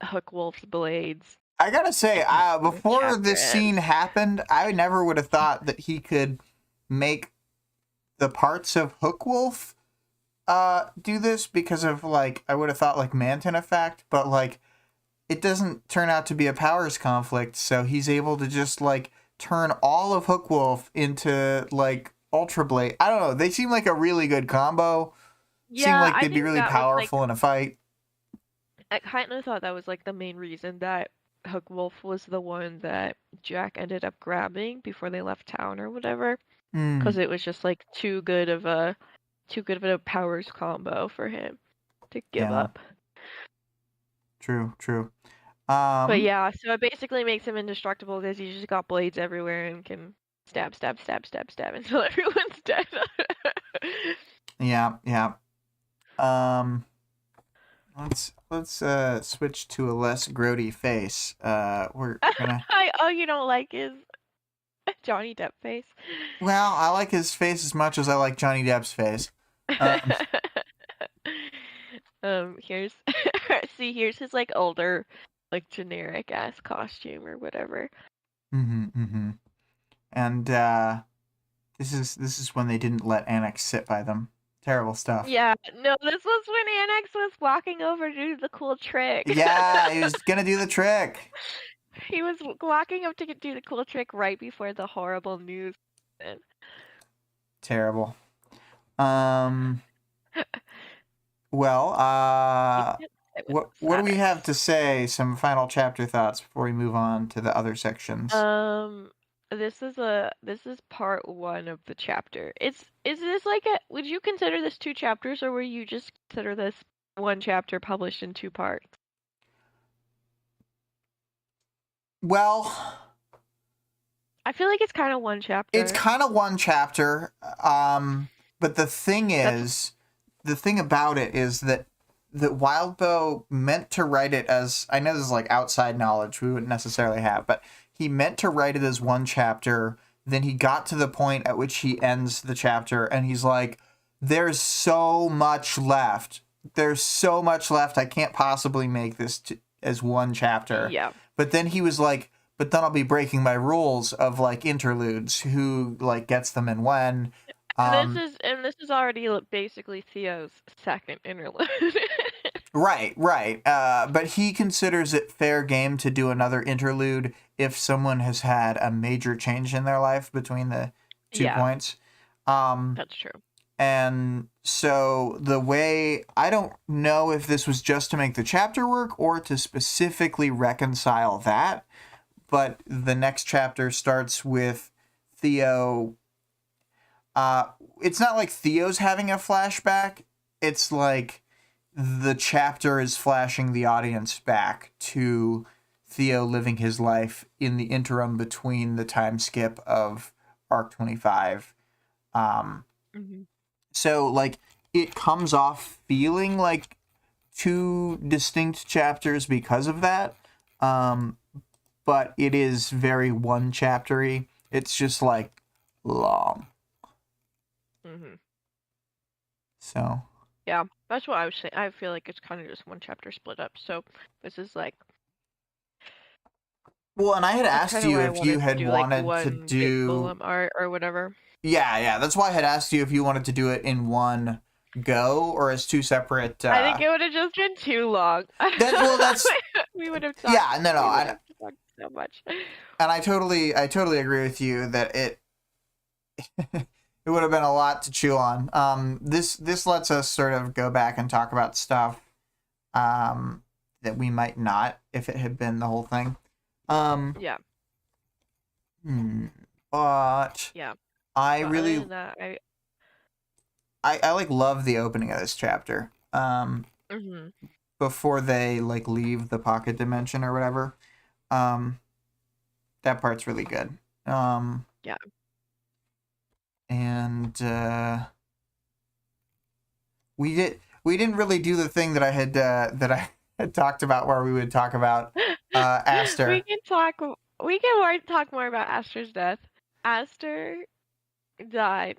Hook Wolf's blades. I gotta say, And the before chapter this scene ends. happened, I never would have thought that he could make the parts of Hookwolf do this, because of like I would have thought like Manton effect, but like it doesn't turn out to be a powers conflict, so he's able to just like turn all of Hookwolf into like Ultra Blade. I don't know. They seem like a really good combo. Seem Yeah, like I they'd be think really that was like powerful in a fight. I kind of thought that was like the main reason that Hook Wolf was the one that Jack ended up grabbing before they left town or whatever, Hmm. because it was just like too good of a powers combo for him to give Yeah. up. True. True. But Um. yeah, so it basically makes him indestructible because he's just got blades everywhere and can stab, stab, stab, stab, stab until everyone's dead. Yeah. Yeah. Um. Let's switch to a less grody face. We're gonna. Oh, you don't like his Johnny Depp face? Well, I like his face as much as I like Johnny Depp's face. Um. Here's here's his like older, like generic ass costume or whatever. Mm-hmm. Mm-hmm. And this is when they didn't let Annex sit by them. Terrible stuff. Yeah, no, this was when Annex was walking over to do the cool trick. Yeah, he was gonna do the trick. He was walking up to do the cool trick right before the horrible news. Terrible. Well, You can't say it what with do we have sadness. to say? Some final chapter thoughts before we move on to the other sections. Um, this is part one of the chapter. Is this like a, would you consider this two chapters, or would you just consider this one chapter published in two parts? Well, I feel like it's kind of one it's chapter. kind of one chapter, but the thing That's is, the thing about it is that Wildbow meant to write it as, I know this is like outside knowledge we wouldn't necessarily have, but he meant to write it as one chapter. Then he got to the point at which he ends the chapter, and he's like, "There's so much left. There's so much left. I can't possibly make this as one chapter." yeah. But then he was like, but then I'll be breaking my rules of like interludes, who like gets them and when. Um, And this is already basically Theo's second interlude. right. But he considers it fair game to do another interlude if someone has had a major change in their life between the 2 Yeah, points. Um, that's true. and so the way, I don't know if this was just to make the chapter work or to specifically reconcile that, but the next chapter starts with Theo. It's not like Theo's having a flashback. It's like the chapter is flashing the audience back to Theo living his life in the interim between the time skip of Arc 25. Hmm. So, like, it comes off feeling like two distinct chapters because of that. Um, but it is very one chaptery. It's just like long. Hmm. So, Yeah, that's what I was saying. I feel like it's kind of just one chapter split up. So this is like, well, and I had that's asked kind of you why I if you wanted to had do like wanted to one big do. golem art or whatever. Yeah. That's why I had asked you if you wanted to do it in one go or as two separate. I think it would have just been too long. That's We would have talked. yeah. No. We would have talked so much. And I totally agree with you that it it would have been a lot to chew on. This lets us sort of go back and talk about stuff that we might not if it had been the whole thing. Um, Yeah, but yeah. I But other really than that, I like love the opening of this chapter. hmm Before they like leave the pocket dimension or whatever. Um, that part's really good. Yeah. And we didn't really do the thing that I had talked about where we would talk about We Aster. can talk. We can talk more about Aster's death. Aster died.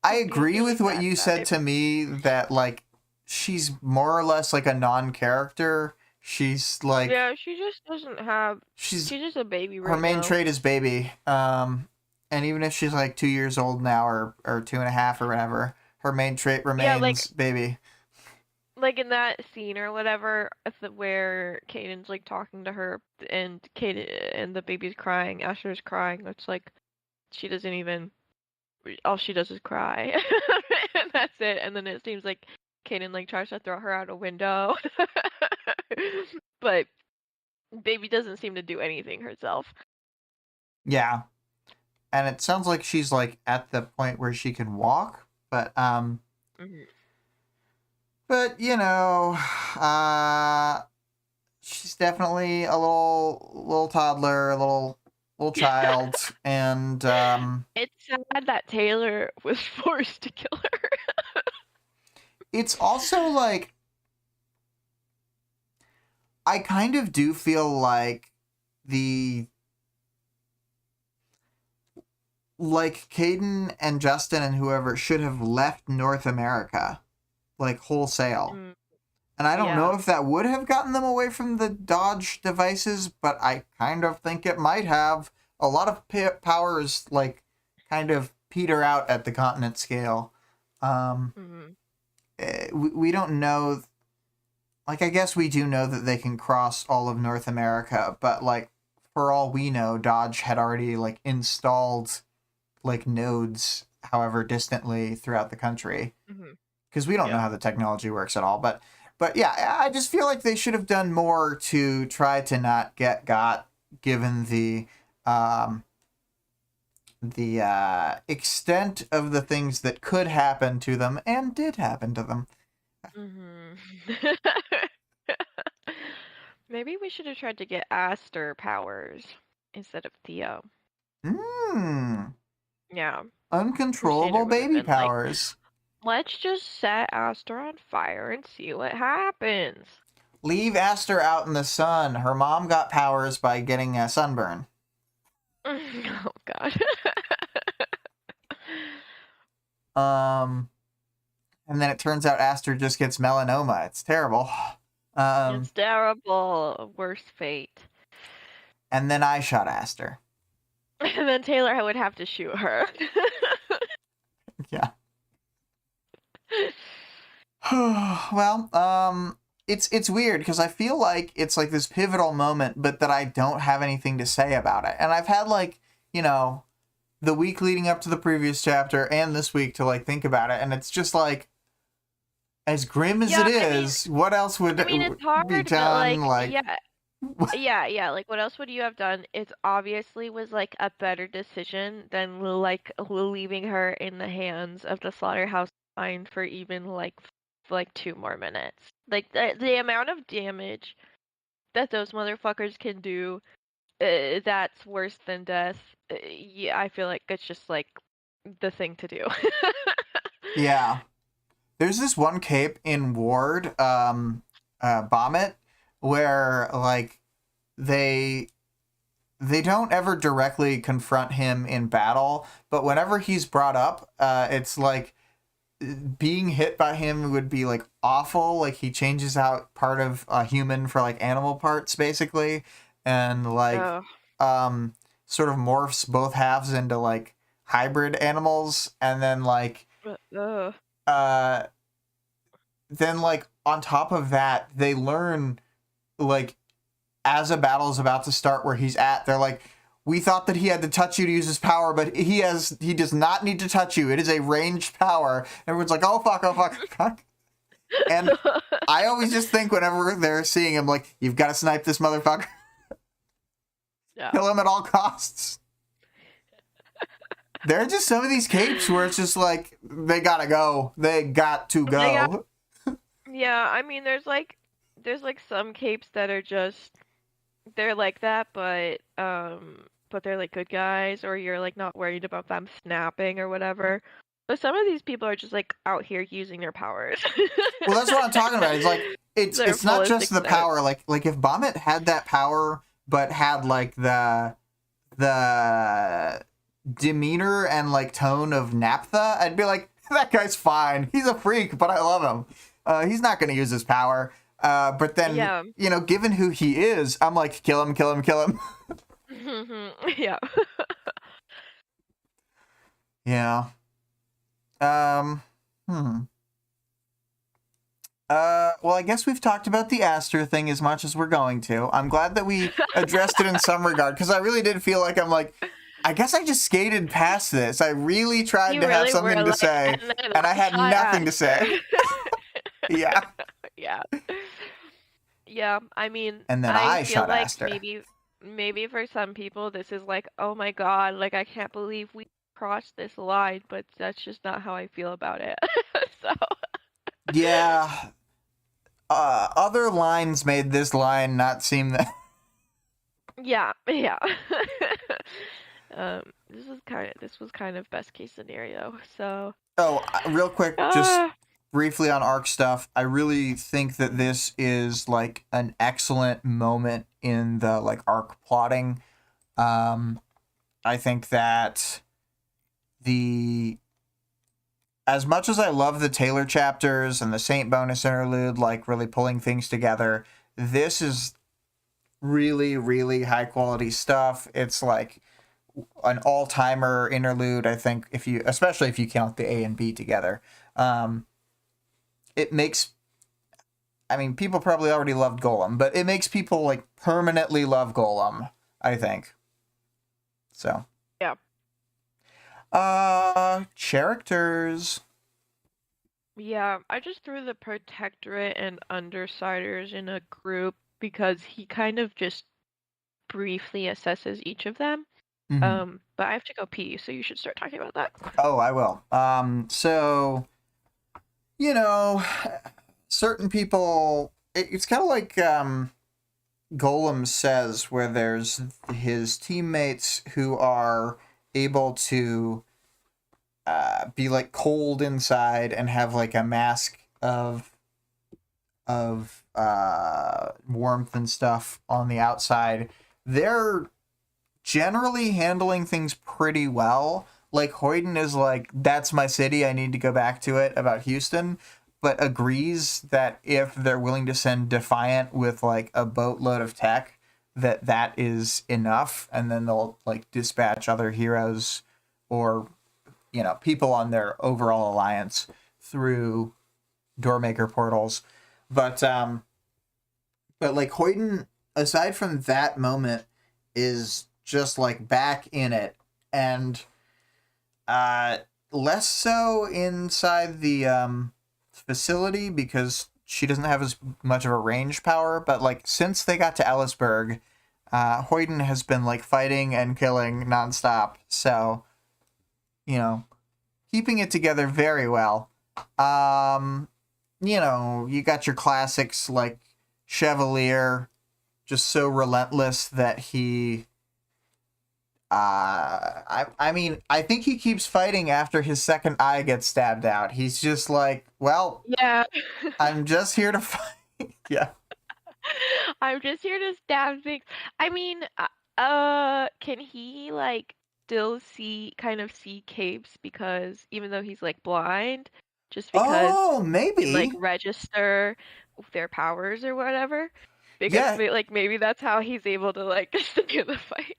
I Really, agree really with what sad you said died. to me that like she's more or less like a non-character. She's like Yeah, she just doesn't have. she's She's just a baby her right main now. trait is baby. And even if she's like 2 years old now or 2.5 or whatever, her main trait Yeah, remains baby. like in that scene or whatever, where Caden's like talking to her, and Caden and the baby's crying. Aster's crying. It's like she doesn't even. All she does is cry, and that's it. And then it seems like Caden like tries to throw her out a window, but baby doesn't seem to do anything herself. Yeah. And it sounds like she's like at the point where she can walk, Hmm. but you know, uh she's definitely a little toddler, a little child, and It's sad that Taylor was forced to kill her. it's also like I kind of do feel like the like Caden and Justin and whoever should have left North America like wholesale. Mm, And I don't know yeah. if that would have gotten them away from the Dodge devices, but I kind of think it might have. A lot of powers like kind of peter out at the continent scale. Um, Hmm. we don't know. like, I guess we do know that they can cross all of North America, but, like, for all we know, Dodge had already, like, installed, like, nodes, however distantly throughout the country. Mm-hmm. Because we don't know Yeah. how the technology works at all. But yeah, I just feel like they should have done more to try to not get got, given the extent of the things that could happen to them and did happen to them. Mm-hmm. Maybe we should have tried to get Aster powers instead of Theo. Hmm. Yeah. Uncontrollable Crusader would have baby been like, powers. let's just set Aster on fire and see what happens. Leave Aster out in the sun. Her mom got powers by getting a sunburn. Oh god. And then it turns out Aster just gets melanoma. It's terrible. It's terrible. Worst fate. And then I shot Aster. And then Taylor would have to shoot her. Yeah. Well, it's weird because I feel like it's like this pivotal moment, but that I don't have anything to say about it. And I've had like, you know, the week leading up to the previous chapter and this week to like think about it, and it's just like, as grim as Yeah, it is, what else would it's hard, be but done? like, yeah. Like, what else would you have done? It obviously was like a better decision than like leaving her in the hands of the slaughterhouse line for even like 2 more minutes. Like the amount of damage that those motherfuckers can do, that's worse than death. Yeah, I feel like it's just like the thing to do. Yeah. There's this one cape in Ward, Vomit, where like they don't ever directly confront him in battle, but whenever he's brought up, it's like being hit by him would be like awful. Like he changes out part of a human for like animal parts basically, and like sort of morphs both halves into like hybrid animals, and then like then like on top of that they learn like as a battle's about to start where he's at, they're like, we thought that he had to touch you to use his power, but he does not need to touch you. It is a ranged power. Everyone's like, oh fuck. And I always just think whenever they're seeing him, like, you've got to snipe this motherfucker. Yeah. Kill him at all costs. There are just some of these capes where it's just like, they gotta go. They got to go. Yeah, I mean, there's like some capes that are just, they're like that, but they're like good guys, or you're like not worried about them snapping or whatever. But some of these people are just like out here using their powers. Well, that's what I'm talking about. It's like it's not just the power. Like if Vomit had that power, but had like the demeanor and like tone of Naphtha, I'd be like, that guy's fine. He's a freak, but I love him. He's not going to use his power. But then, you know, given who he is, I'm like, kill him. Yeah. Yeah. Well, I guess we've talked about the Aster thing as much as we're going to. I'm glad that we addressed it in some regard, because I really did feel like I'm like, I guess I just skated past this. I really tried to have something to say, and I had nothing to say. Yeah. Yeah. Yeah, I mean, and then I feel shot like Aster. Maybe for some people this is like, oh my god, like I can't believe we crossed this line, but that's just not how I feel about it. So. Yeah. Other lines made this line not seem that. Yeah. This was kind of best case scenario. So. Oh, real quick, just briefly on arc stuff. I really think that this is like an excellent moment in the like arc plotting. I think that as much as I love the Taylor chapters and the Saint bonus interlude, like really pulling things together, this is really, really high quality stuff. It's like an all-timer interlude, I think, especially if you count the A and B together. It makes I mean, people probably already loved Golem, but it makes people like permanently love Golem, I think. So. Yeah. Characters. Yeah, I just threw the Protectorate and Undersiders in a group because he kind of just briefly assesses each of them. Mm-hmm. But I have to go pee, so you should start talking about that. Oh, I will. So, you know, certain people, it's kind of like Golem says, where there's his teammates who are able to be like cold inside and have like a mask of warmth and stuff on the outside. They're generally handling things pretty well. Like Hoyden is like, that's my city, I need to go back to it about Houston, but agrees that if they're willing to send Defiant with like a boatload of tech, that is enough, and then they'll like dispatch other heroes or, you know, people on their overall alliance through Doormaker portals. But like Hoyden, aside from that moment, is just like back in it, and less so inside the facility because she doesn't have as much of a range power. But like since they got to Ellisburg, Hoyden has been like fighting and killing nonstop. So, you know, keeping it together very well. You know, you got your classics like Chevalier, just so relentless that he I mean, I think he keeps fighting after his second eye gets stabbed out. He's just like, well, Yeah. I'm just here to fight. Yeah. I'm just here to stab things. I mean, can he like still kind of see capes because even though he's like blind, just because Oh, he can like maybe. register their powers or whatever? Because Yeah, like maybe that's how he's able to like stay in the fight.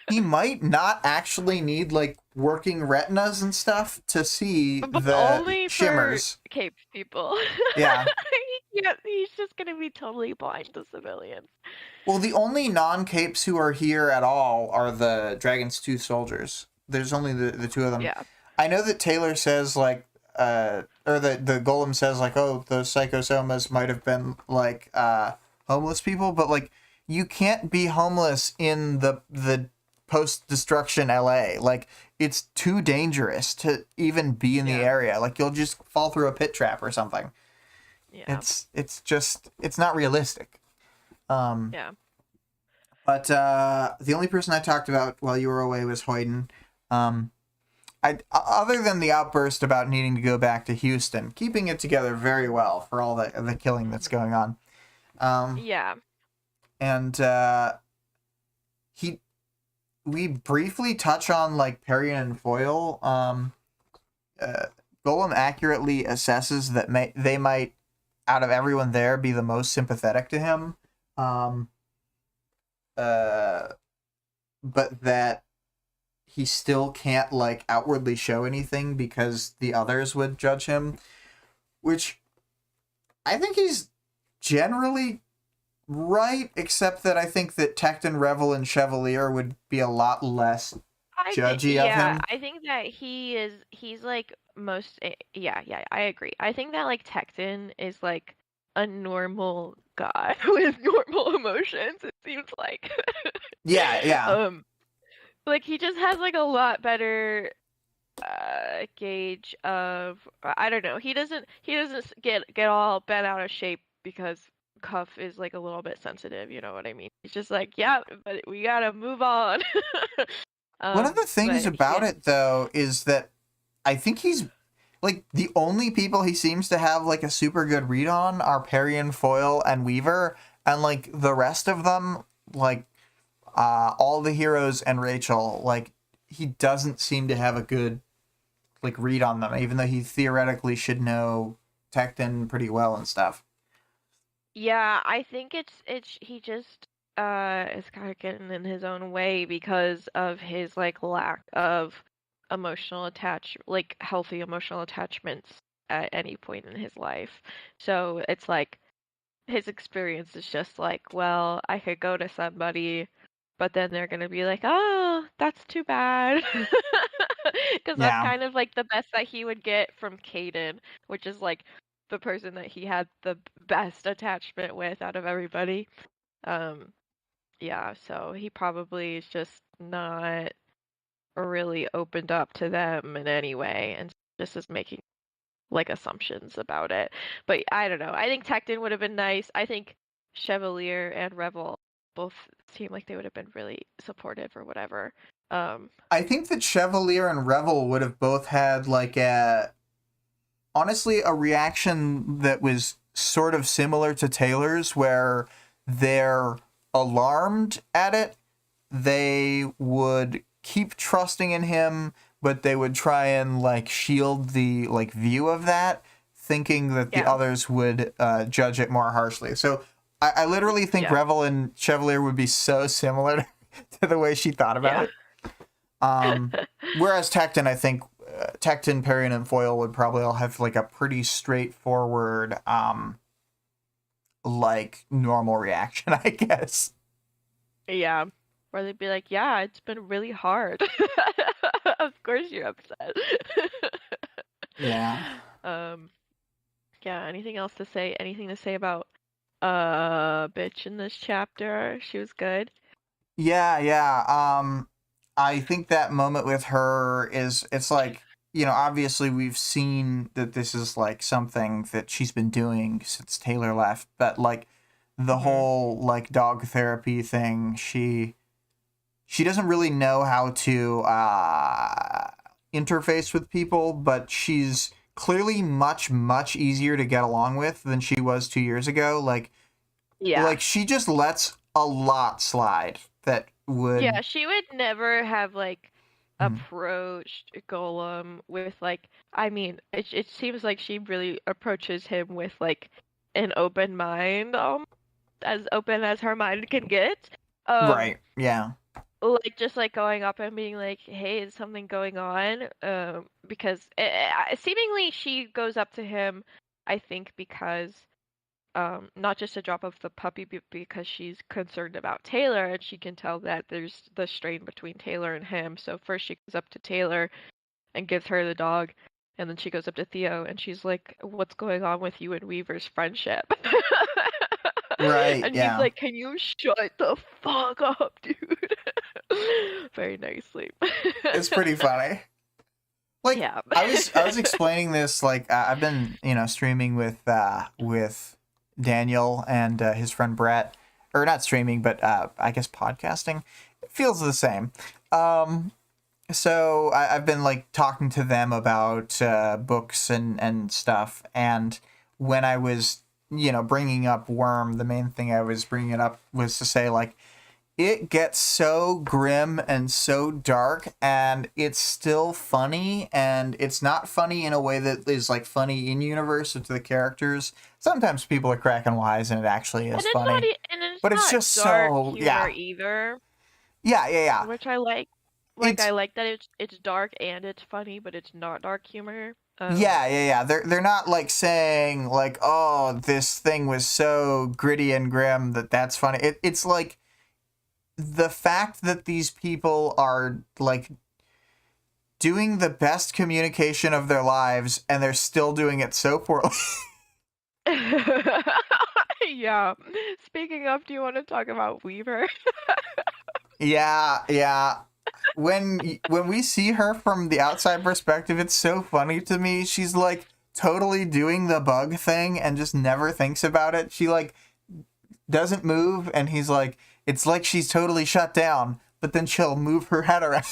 he might not actually need like working retinas and stuff to see But the only for shimmers. caped people. Yeah. He's just gonna be totally blind to civilians. Well, the only non-capes who are here at all are the Dragon's Tooth soldiers. There's only the two of them. Yeah. I know that Taylor says like or the golem says like, oh, those psychosomas might have been like homeless people, but like you can't be homeless in the post-destruction LA. Like it's too dangerous to even be in the Yeah. area. Like you'll just fall through a pit trap or something. Yeah. It's not realistic. Yeah. But the only person I talked about while you were away was Hoyden. Other than the outburst about needing to go back to Houston, keeping it together very well for all the killing that's going on. Yeah. And we briefly touch on like Perion and Foil. Golem accurately assesses that they might, out of everyone there, be the most sympathetic to him. But that he still can't like outwardly show anything because the others would judge him, which I think he's generally right, except that I think that Tecton, Revel, and Chevalier would be a lot less judgy of him. I think that he's like most yeah, I agree. I think that like Tecton is like a normal guy with normal emotions, it seems like. Yeah. Like he just has like a lot better gauge of I don't know. He doesn't get all bent out of shape because Cuff is like a little bit sensitive, you know what I mean? He's just like, yeah, but we gotta move on. One of the things about it though is that I think he's like the only people he seems to have like a super good read on are Perion, Foil, and Weaver, and like the rest of them, like all the heroes and Rachel, like he doesn't seem to have a good like read on them, even though he theoretically should know Tecton pretty well and stuff. Yeah, I think he just is kind of getting in his own way because of his like lack of healthy emotional attachments at any point in his life. So it's like his experience is just like, well, I could go to somebody, but then they're gonna be like, oh, that's too bad. Because that's Yeah. kind of like the best that he would get from Caden, which is like the person that he had the best attachment with out of everybody. Um, yeah, so he probably is just not really opened up to them in any way and just is making like assumptions about it. But I don't know. I think Tecton would have been nice. I think Chevalier and Revel both seem like they would have been really supportive or whatever. Um, I think that Chevalier and Revel would have both had like honestly a reaction that was sort of similar to Taylor's, where they're alarmed at it. They would keep trusting in him, but they would try and like shield the like view of that, thinking that the yeah, others would judge it more harshly. So I literally think yeah, Revel and Chevalier would be so similar to the way she thought about yeah. it. Whereas Tecton, I think Tecton, Perion, and Foil would probably all have like a pretty straightforward, like normal reaction, I guess. Yeah. Where they'd be like, yeah, it's been really hard. Of course you're upset. Yeah. Um, yeah, anything else to say? Anything to say about bitch in this chapter? She was good. Yeah, yeah. I think that moment with her is it's like, obviously we've seen that this is like something that she's been doing since Taylor left, but like the Hmm. whole like dog therapy thing, she doesn't really know how to interface with people, but she's clearly much much easier to get along with than she was 2 years ago. Yeah. Like she just lets a lot slide that would. Yeah, she would never have like Mm, approached Golem with like I mean, it seems like she really approaches him with like an open mind, as open as her mind can get. Um, right. Yeah. like just like going up and being like, "Hey, is something going on?" Because seemingly she goes up to him, I think because not just to drop off the puppy because she's concerned about Taylor and she can tell that there's the strain between Taylor and him. So first she goes up to Taylor and gives her the dog, and then she goes up to Theo and she's like, "What's going on with you and Weaver's friendship?" Right. And he's Yeah. like, "Can you shut the fuck up, dude?" Very nicely. It's pretty funny. Like Yeah. I was explaining this like I've been streaming with Daniel and his friend Brett, or not streaming but I guess podcasting. It feels the same. Um, so I've been like talking to them about books and stuff, and when I was bringing up Worm, the main thing I was bringing it up was to say like it gets so grim and so dark, and it's still funny, and it's not funny in a way that is like funny in universe to the characters. Sometimes people are cracking wise and it actually And is it's not funny, and it's but it's not just dark so. humor Yeah, either, yeah, yeah, yeah. which I like. Like I It's like that it's dark and it's funny, but it's not dark humor. Yeah, yeah, yeah. They're not like saying like, oh, this thing was so gritty and grim that's funny. It's like the fact that these people are like doing the best communication of their lives and they're still doing it so poorly. Yeah. Speaking of, do you want to talk about Weaver? Yeah, yeah. When we see her from the outside perspective, it's so funny to me. She's like totally doing the bug thing and just never thinks about it. She like doesn't move, and he's like, it's like she's totally shut down, but then she'll move her head around.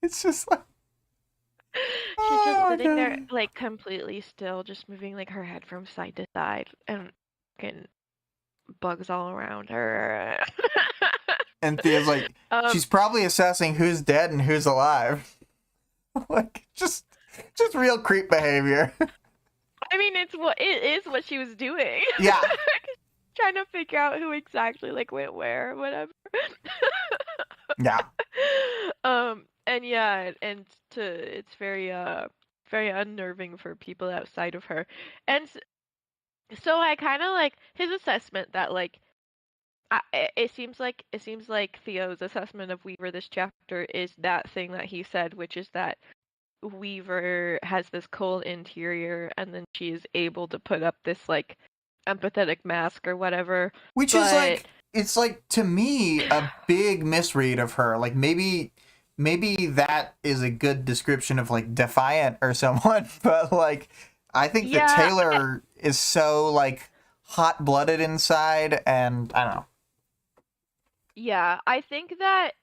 It's just like, She's just oh my sitting there god. like completely still, just moving like her head from side to side and fucking bugs all around her. And Thea's like, Um, she's probably assessing who's dead and who's alive. Like, just real creep behavior. I mean, it is what she was doing. Yeah, Trying to figure out who exactly like went where, whatever. yeah. And yeah, and it's very very unnerving for people outside of her. And So I kind of like his assessment that like it seems like Theo's assessment of Weaver this chapter is that thing that he said, which is that Weaver has this cold interior and then she is able to put up this like empathetic mask or whatever. Which is But like, it's like, to me, a big misread of her. Like, maybe that is a good description of like Defiant or someone, but like, I think that yeah, Taylor is so like hot-blooded inside, and I don't know. yeah, I think that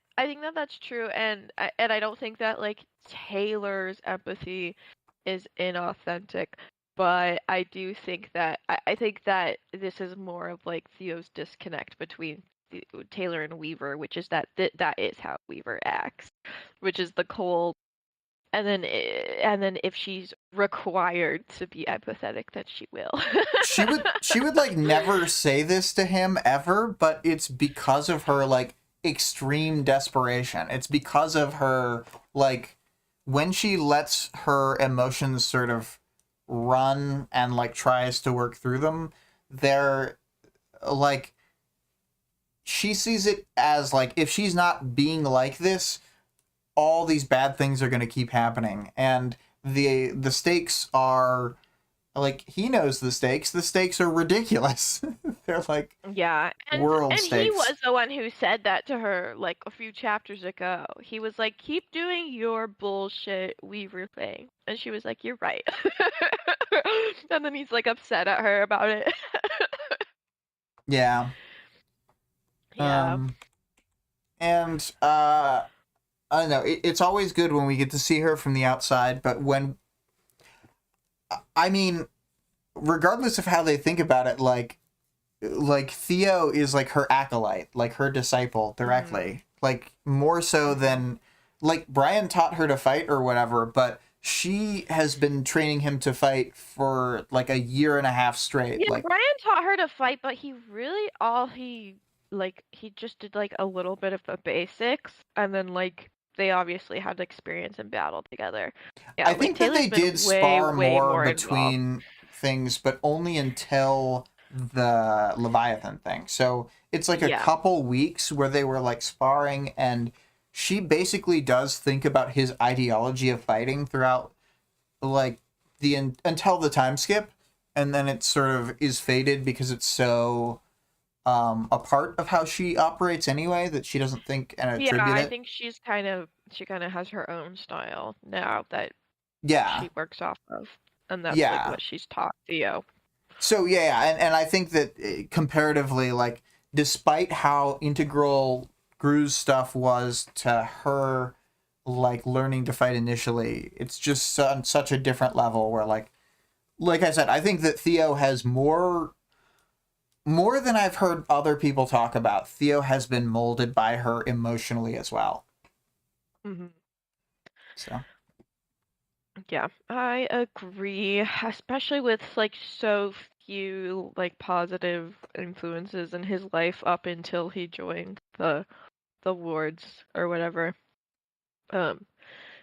that's true, and I don't think that like Taylor's empathy is inauthentic, but I do think that I think that this is more of like Theo's disconnect between Taylor and Weaver, which is that that is how Weaver acts, which is the cold, and then and then if she's required to be empathetic, then she will. She would like never say this to him ever, but it's because of her like extreme desperation. It's because of her like when she lets her emotions sort of run and like tries to work through them, they're like she sees it as like if she's not being like this, all these bad things are going to keep happening, and the stakes are like he knows the stakes. The stakes are ridiculous. They're like Yeah, world and he stakes. was the one who said that to her like a few chapters ago. He was like, "Keep doing your bullshit Weaver thing," and she was like, "You're right." And then he's like upset at her about it. Yeah. Yeah. Um. And I don't know. It's always good when we get to see her from the outside, but when I mean, regardless of how they think about it, like Theo is like her acolyte, like her disciple Hmm. directly, like more so Hmm. than like Brian taught her to fight or whatever, but she has been training him to fight for like a year and a half straight. Yeah, Like, Brian taught her to fight, but he really all he like he just did like a little bit of the basics, and then like they obviously had experience in battle together. Yeah, I like think that they Taylor's been did way, spar way more more involved. between things, but only until the Leviathan thing. So it's like a Yeah. couple weeks where they were like sparring, and she basically does think about his ideology of fighting throughout like until the time skip, and then it sort of is faded because it's so a part of how she operates anyway that she doesn't think and Yeah, attribute I it. think she kind of has her own style now that Yeah, she works off of, and that's like yeah. what she's taught Theo. So yeah, and I think that comparatively, like, despite how integral Gru's stuff was to her, like learning to fight initially, it's just on such a different level. Where like I said, I think that Theo has more than I've heard other people talk about. Theo has been molded by her emotionally as well. Hmm. So Yeah, I agree, especially with like so few like positive influences in his life up until he joined the wards or whatever. Um,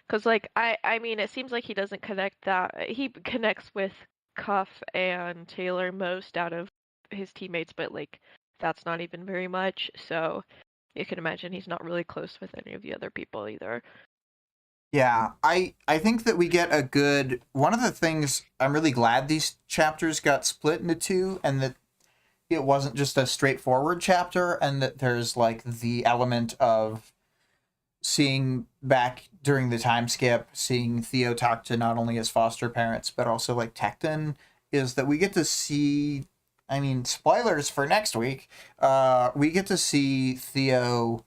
'Cause like I mean it seems like he doesn't connect that he connects with Cuff and Taylor most out of his teammates, but like that's not even very much. So you can imagine he's not really close with any of the other people either. yeah, I think that we get a good one of the things I'm really glad these chapters got split into two, and that it wasn't just a straightforward chapter, and that there's like the element of seeing back during the time skip, seeing Theo talk to not only his foster parents but also like Tecton, is that we get to see. I mean, spoilers for next week. We get to see Theo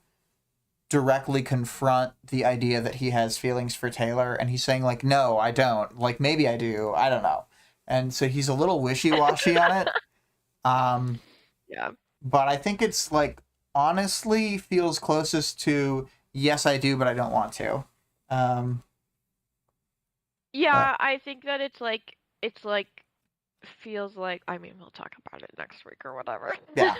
directly confront the idea that he has feelings for Taylor, and he's saying like, "No, I don't. Like, maybe I do. I don't know." And so he's a little wishy washy on it. Um, Yeah. but I think it's like honestly feels closest to yes, I do, but I don't want to. Um, but Yeah, I think that it's like feels like I mean we'll talk about it next week or whatever. yeah,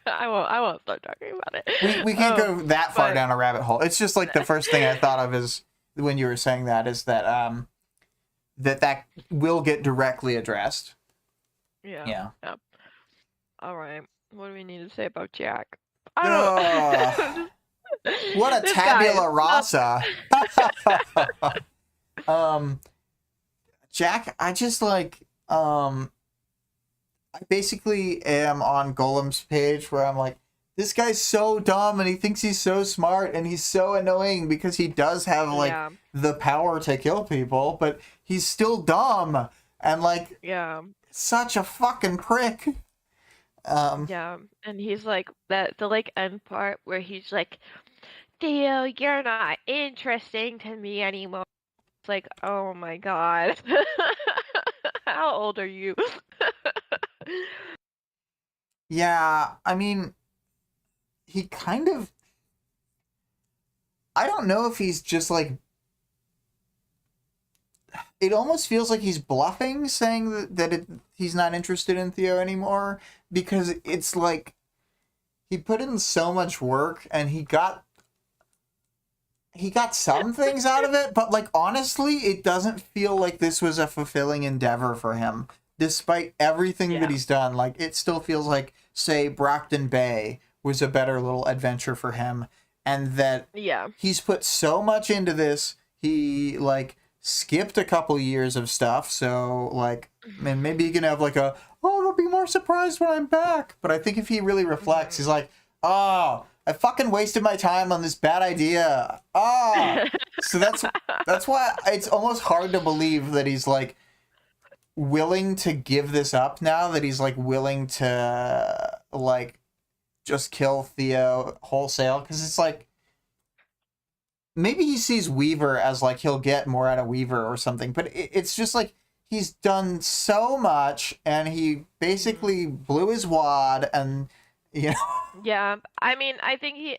I won't start talking about it. we can't go that far But down a rabbit hole. It's just like the first thing I thought of is when you were saying that is that that will get directly addressed. Yeah. Yeah. Yeah. All right. What do we need to say about Jack? I Ugh. don't. What a This guy is tabula rasa. um, Jack, I just like, I basically am on Golem's page where I'm like, this guy's so dumb and he thinks he's so smart and he's so annoying because he does have like Yeah. the power to kill people, but he's still dumb and like Yeah. such a fucking prick. Yeah. And he's like the like end part where he's like, Theo, you're not interesting to me anymore. It's like, oh my god. How old are you? Yeah, I mean, he kind of, I don't know if he's just like, it almost feels like he's bluffing, saying he's not interested in Theo anymore, because it's like he put in so much work and he got some things out of it, but like honestly, it doesn't feel like this was a fulfilling endeavor for him. Despite everything that Yeah. he's done, like it still feels like, say, Brockton Bay was a better little adventure for him, and that Yeah. he's put so much into this. He like skipped a couple years of stuff, so like, and maybe he can have like a, oh, they'll be more surprised when I'm back. But I think if he really reflects, he's like, oh, I fucking wasted my time on this bad idea. Ah, so that's why it's almost hard to believe that he's like willing to give this up now, that he's like willing to like just kill Theo wholesale, because it's like maybe he sees Weaver as like he'll get more out of Weaver or something, but it's just like he's done so much and he basically blew his wad, and you know. Yeah, I mean, I think he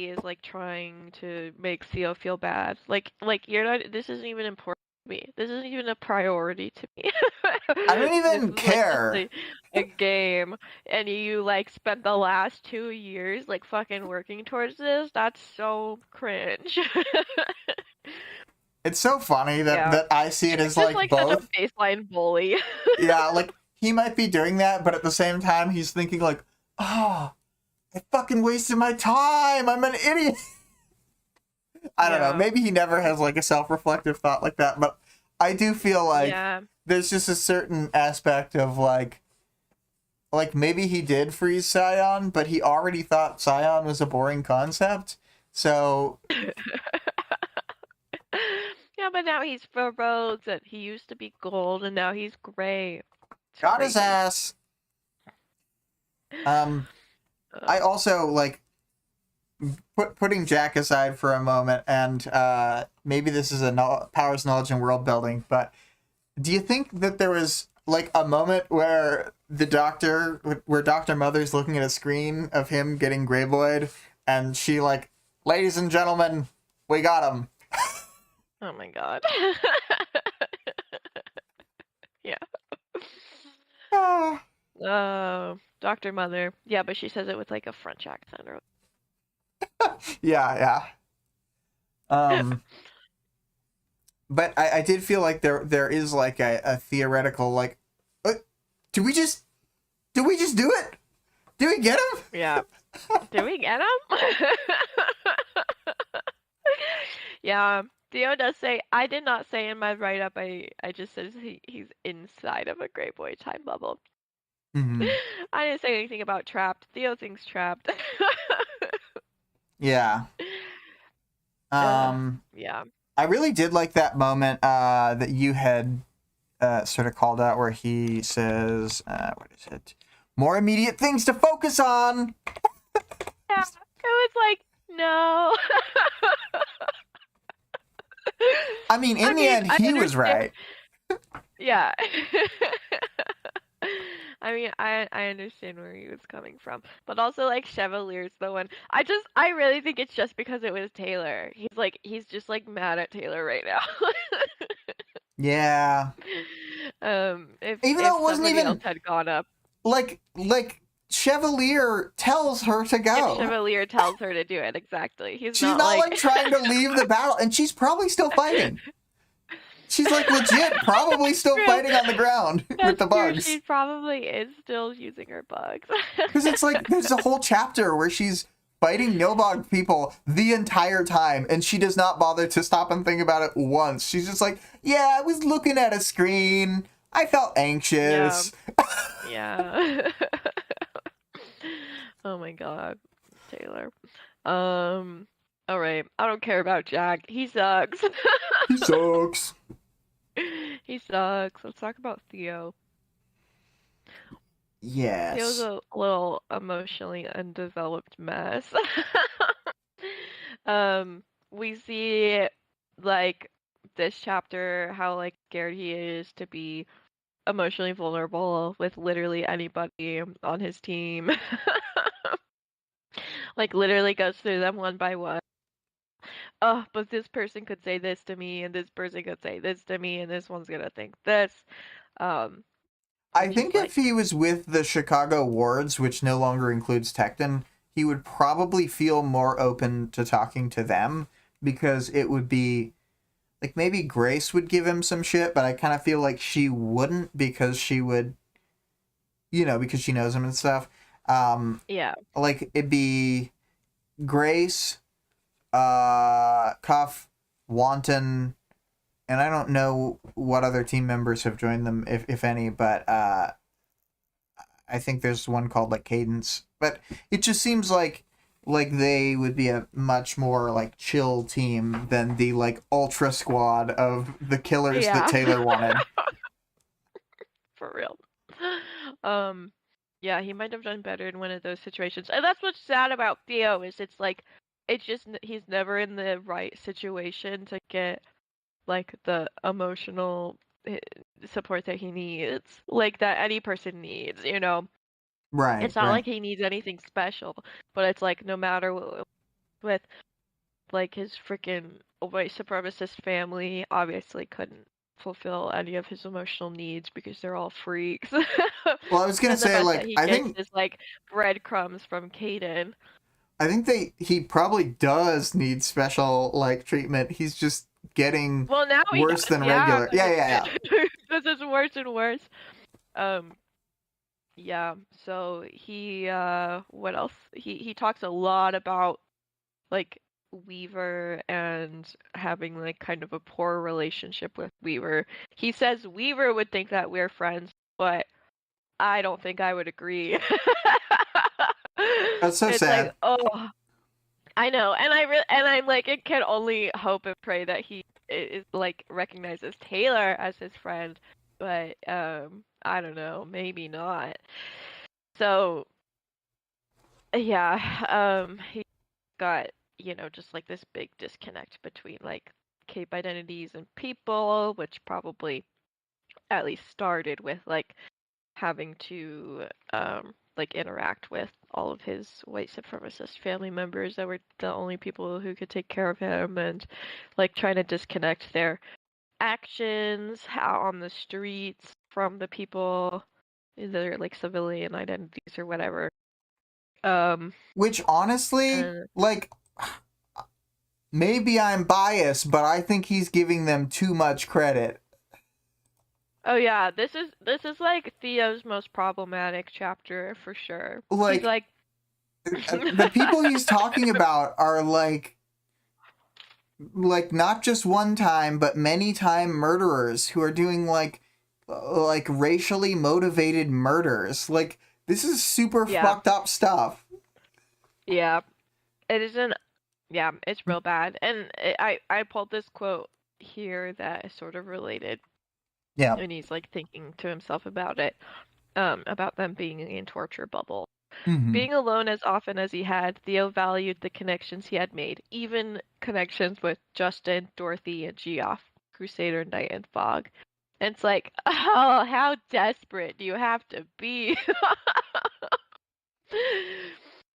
is like trying to make Theo feel bad. Like you're not. This isn't even important to me. This isn't even a priority to me. I don't even This is care. like just a game, and you like spent the last 2 years like fucking working towards this. That's so cringe. It's so funny that Yeah, that I see it as just like like such a both. baseline bully. Yeah, like he might be doing that, but at the same time he's thinking like, oh, I fucking wasted my time. I'm an idiot. I don't know. Yeah. Maybe he never has like a self-reflective thought like that, but I do feel like Yeah. there's just a certain aspect of like maybe he did freeze Scion, but he already thought Scion was a boring concept. So Yeah, but now he's for rogues and he used to be gold and now he's gray. It's got his crazy. ass. I also like putting Jack aside for a moment, and maybe this is a powers, knowledge, and world building, but do you think that there was like a moment where Dr. Mother's looking at a screen of him getting Greyboyed, and she like, ladies and gentlemen, we got him. Oh my god. Yeah. Ah. Oh, Dr. Mother. Yeah, but she says it with like a French accent or Yeah. But I did feel like there is like a theoretical like, do we just do it? Do we get him? Yeah. Did we get him? Yeah. Theo does say, I did not say in my write-up, I just said he's inside of a Grey Boy time bubble. Mm-hmm. I didn't say anything about trapped. Theo thinks trapped. Yeah. Yeah. I really did like that moment that you had sort of called out where he says, what is it? More immediate things to focus on. Yeah. It was like, no. I mean, in the end, he was right. Yeah. I mean, I understand where he was coming from, but also like Chevalier's the one. I really think it's just because it was Taylor. He's just like mad at Taylor right now. Yeah. If Even though it wasn't somebody even else had gone up, like Chevalier tells her to go. if Chevalier tells her to do it, exactly. She's not like trying to leave the battle, and she's probably still fighting. She's like legit, probably still True. fighting on the ground with the That's true. bugs. She probably is still using her bugs. Because it's like there's a whole chapter where she's fighting Nilbog people the entire time, and she does not bother to stop and think about it once. She's just like, yeah, I was looking at a screen. I felt anxious. Yeah. Oh my god, Taylor. All right. I don't care about Jack. He sucks. He sucks. He sucks. Let's talk about Theo. Yes. Theo's a little emotionally undeveloped mess. We see like this chapter how like scared he is to be emotionally vulnerable with literally anybody on his team. Like literally goes through them one by one. Oh, but this person could say this to me, and this person could say this to me, and this one's gonna think this. I Which think is if he was with the Chicago Wards, which no longer includes Tecton, he would probably feel more open to talking to them, because it would be like maybe Grace would give him some shit, but I kind of feel like she wouldn't, because she would, because she knows him and stuff. yeah. Like it'd be Grace, Cuff, Wanton, and I don't know what other team members have joined them, if any, but I think there's one called like Cadence. But it just seems like they would be a much more like chill team than the like ultra squad of the killers that Taylor wanted. For real. Yeah, he might have done better in one of those situations. And that's what's sad about Theo is it's like he's never in the right situation to get like the emotional support that he needs, like that any person needs, Right. It's not like he needs anything special, but it's like no matter with like his freaking white supremacist family obviously couldn't fulfill any of his emotional needs because they're all freaks. Well, I was gonna say, like, he I gets think his like breadcrumbs from Caden. I think he probably does need special like treatment. He's just getting now worse than regular. Yeah. This is worse and worse. Yeah, so he what else? He talks a lot about like Weaver and having like kind of a poor relationship with Weaver. He says Weaver would think that we're friends, but I don't think I would agree. That's so it's sad. Like, oh, I know, and I'm like, it can only hope and pray that he is like recognizes Taylor as his friend, but I don't know, maybe not. So yeah, he got just like this big disconnect between like Cape identities and people, which probably at least started with like having to like interact with all of his white supremacist family members that were the only people who could take care of him, and like trying to disconnect their actions out on the streets from the people, their like civilian identities or whatever. Which honestly, like, maybe I'm biased, but I think he's giving them too much credit. Oh yeah, this is like Theo's most problematic chapter for sure. Like, he's like the people he's talking about are like not just one time, but many time murderers who are doing like racially motivated murders. Like, this is super fucked up stuff. Yeah, it isn't. Yeah, it's real bad. And I pulled this quote here that is sort of related. Yeah. And he's like thinking to himself about it, about them being in torture bubble. Mm-hmm. Being alone as often as he had, Theo valued the connections he had made, even connections with Justin, Dorothy, and Geoff, Crusader, Knight, and Fog. And it's like, oh, how desperate do you have to be?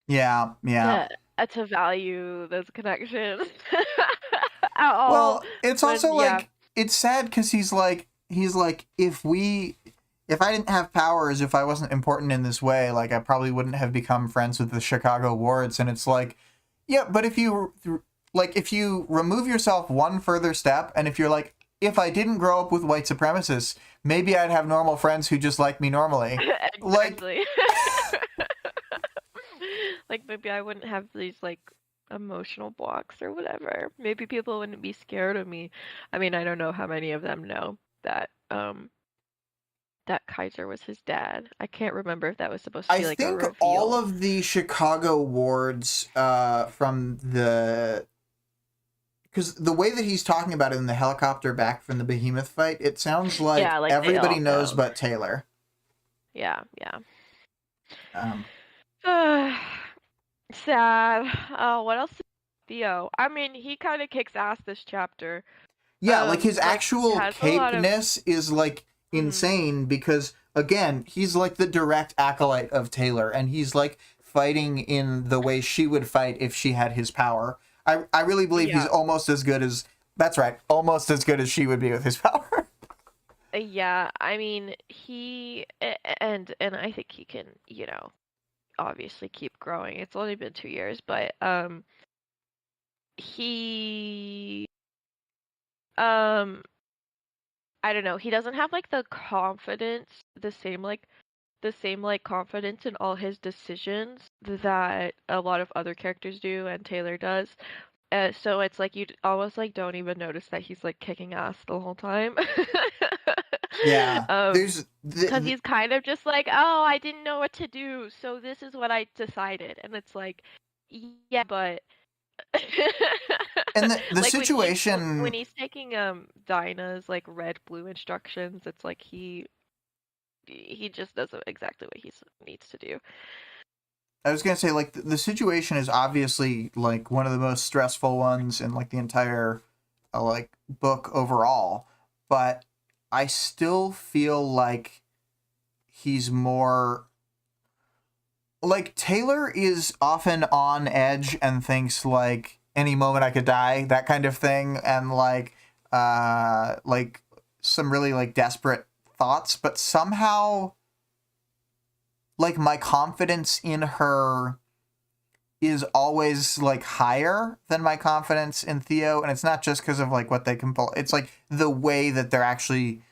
Yeah. To value those connections at all. Well, it's also like, it's sad because he's like, if I didn't have powers, if I wasn't important in this way, like, I probably wouldn't have become friends with the Chicago Wards. And it's like, yeah, but if you remove yourself one further step, and if you're like, if I didn't grow up with white supremacists, maybe I'd have normal friends who just like me normally. Exactly. Like maybe I wouldn't have these like emotional blocks or whatever. Maybe people wouldn't be scared of me. I mean, I don't know how many of them know that that Kaiser was his dad. I can't remember if that was supposed to I be like a think all reveal. of the Chicago wards from the... Because the way that he's talking about it in the helicopter back from the Behemoth fight, it sounds like Yeah, like they everybody all knows know. but Taylor. Yeah, yeah. Um, Sad. Oh, what else? Theo. I mean, he kind of kicks ass this chapter. yeah, like his Like he actual has a lot of. capeness is like Mhm. insane because again, he's like the direct acolyte of Taylor, and he's like fighting in the way she would fight if she had his power. I really believe he's Yeah, almost as good as... That's right, almost as good as she would be with his power. yeah. I mean, and I think he can, obviously keep growing. It's only been 2 years, but he um I don't know. He doesn't have like the confidence, the same like confidence in all his decisions that a lot of other characters do and Taylor does. So it's like you almost like don't even notice that he's like kicking ass the whole time. Yeah, there's Because he's kind of just like, oh, I didn't know what to do, so this is what I decided, and it's like, yeah, but and the like when situation... he's taking Dinah's like red blue instructions, it's like he just does exactly what he needs to do. I was gonna say, like, the situation is obviously like one of the most stressful ones in like the entire like book overall, but I still feel like he's more... like Taylor is often on edge and thinks like any moment I could die, that kind of thing, and like some really like desperate thoughts, but somehow like my confidence in her is always like higher than my confidence in Theo, and it's not just because of like what they can pull. It's like the way that they're actually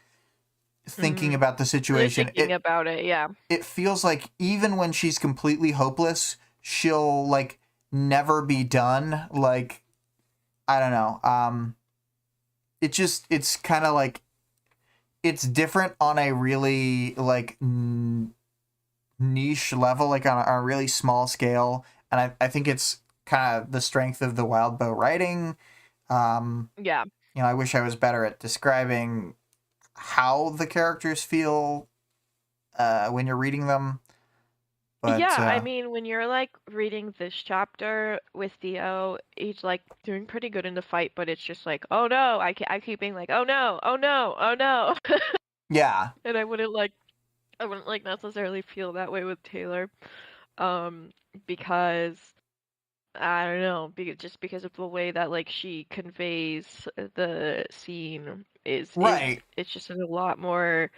thinking Mm-hmm. about the Really situation. thinking about it, yeah. It feels like even when she's completely hopeless, she'll like never be done. Like, I don't know. It's kind of like it's different on a really like niche level, like on a really small scale, and I think it's kind of the strength of the Wildbow writing. Um, Yeah. I wish I was better at describing how the characters feel when you're reading them, but Yeah, I mean, when you're like reading this chapter with Theo, he's like doing pretty good in the fight, but it's just like, oh no, I keep being like, oh no, oh no, oh no. yeah, And I wouldn't like necessarily feel that way with Taylor, um, because I don't know, just because of the way that like she conveys the scene is right. it's just in a lot more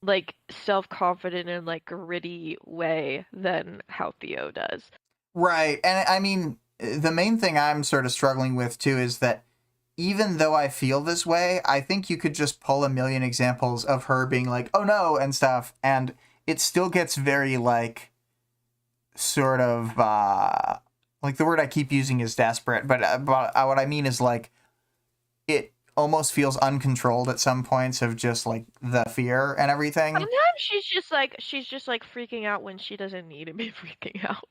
like self-confident and like gritty way than how Theo does. Right. And I mean, the main thing I'm sort of struggling with too is that even though I feel this way, I think you could just pull a million examples of her being like, oh no, and stuff. And it still gets very like, sort of, like the word I keep using is desperate, but what I mean is like, it almost feels uncontrolled at some points of just like the fear and everything. Sometimes she's just like freaking out when she doesn't need to be freaking out.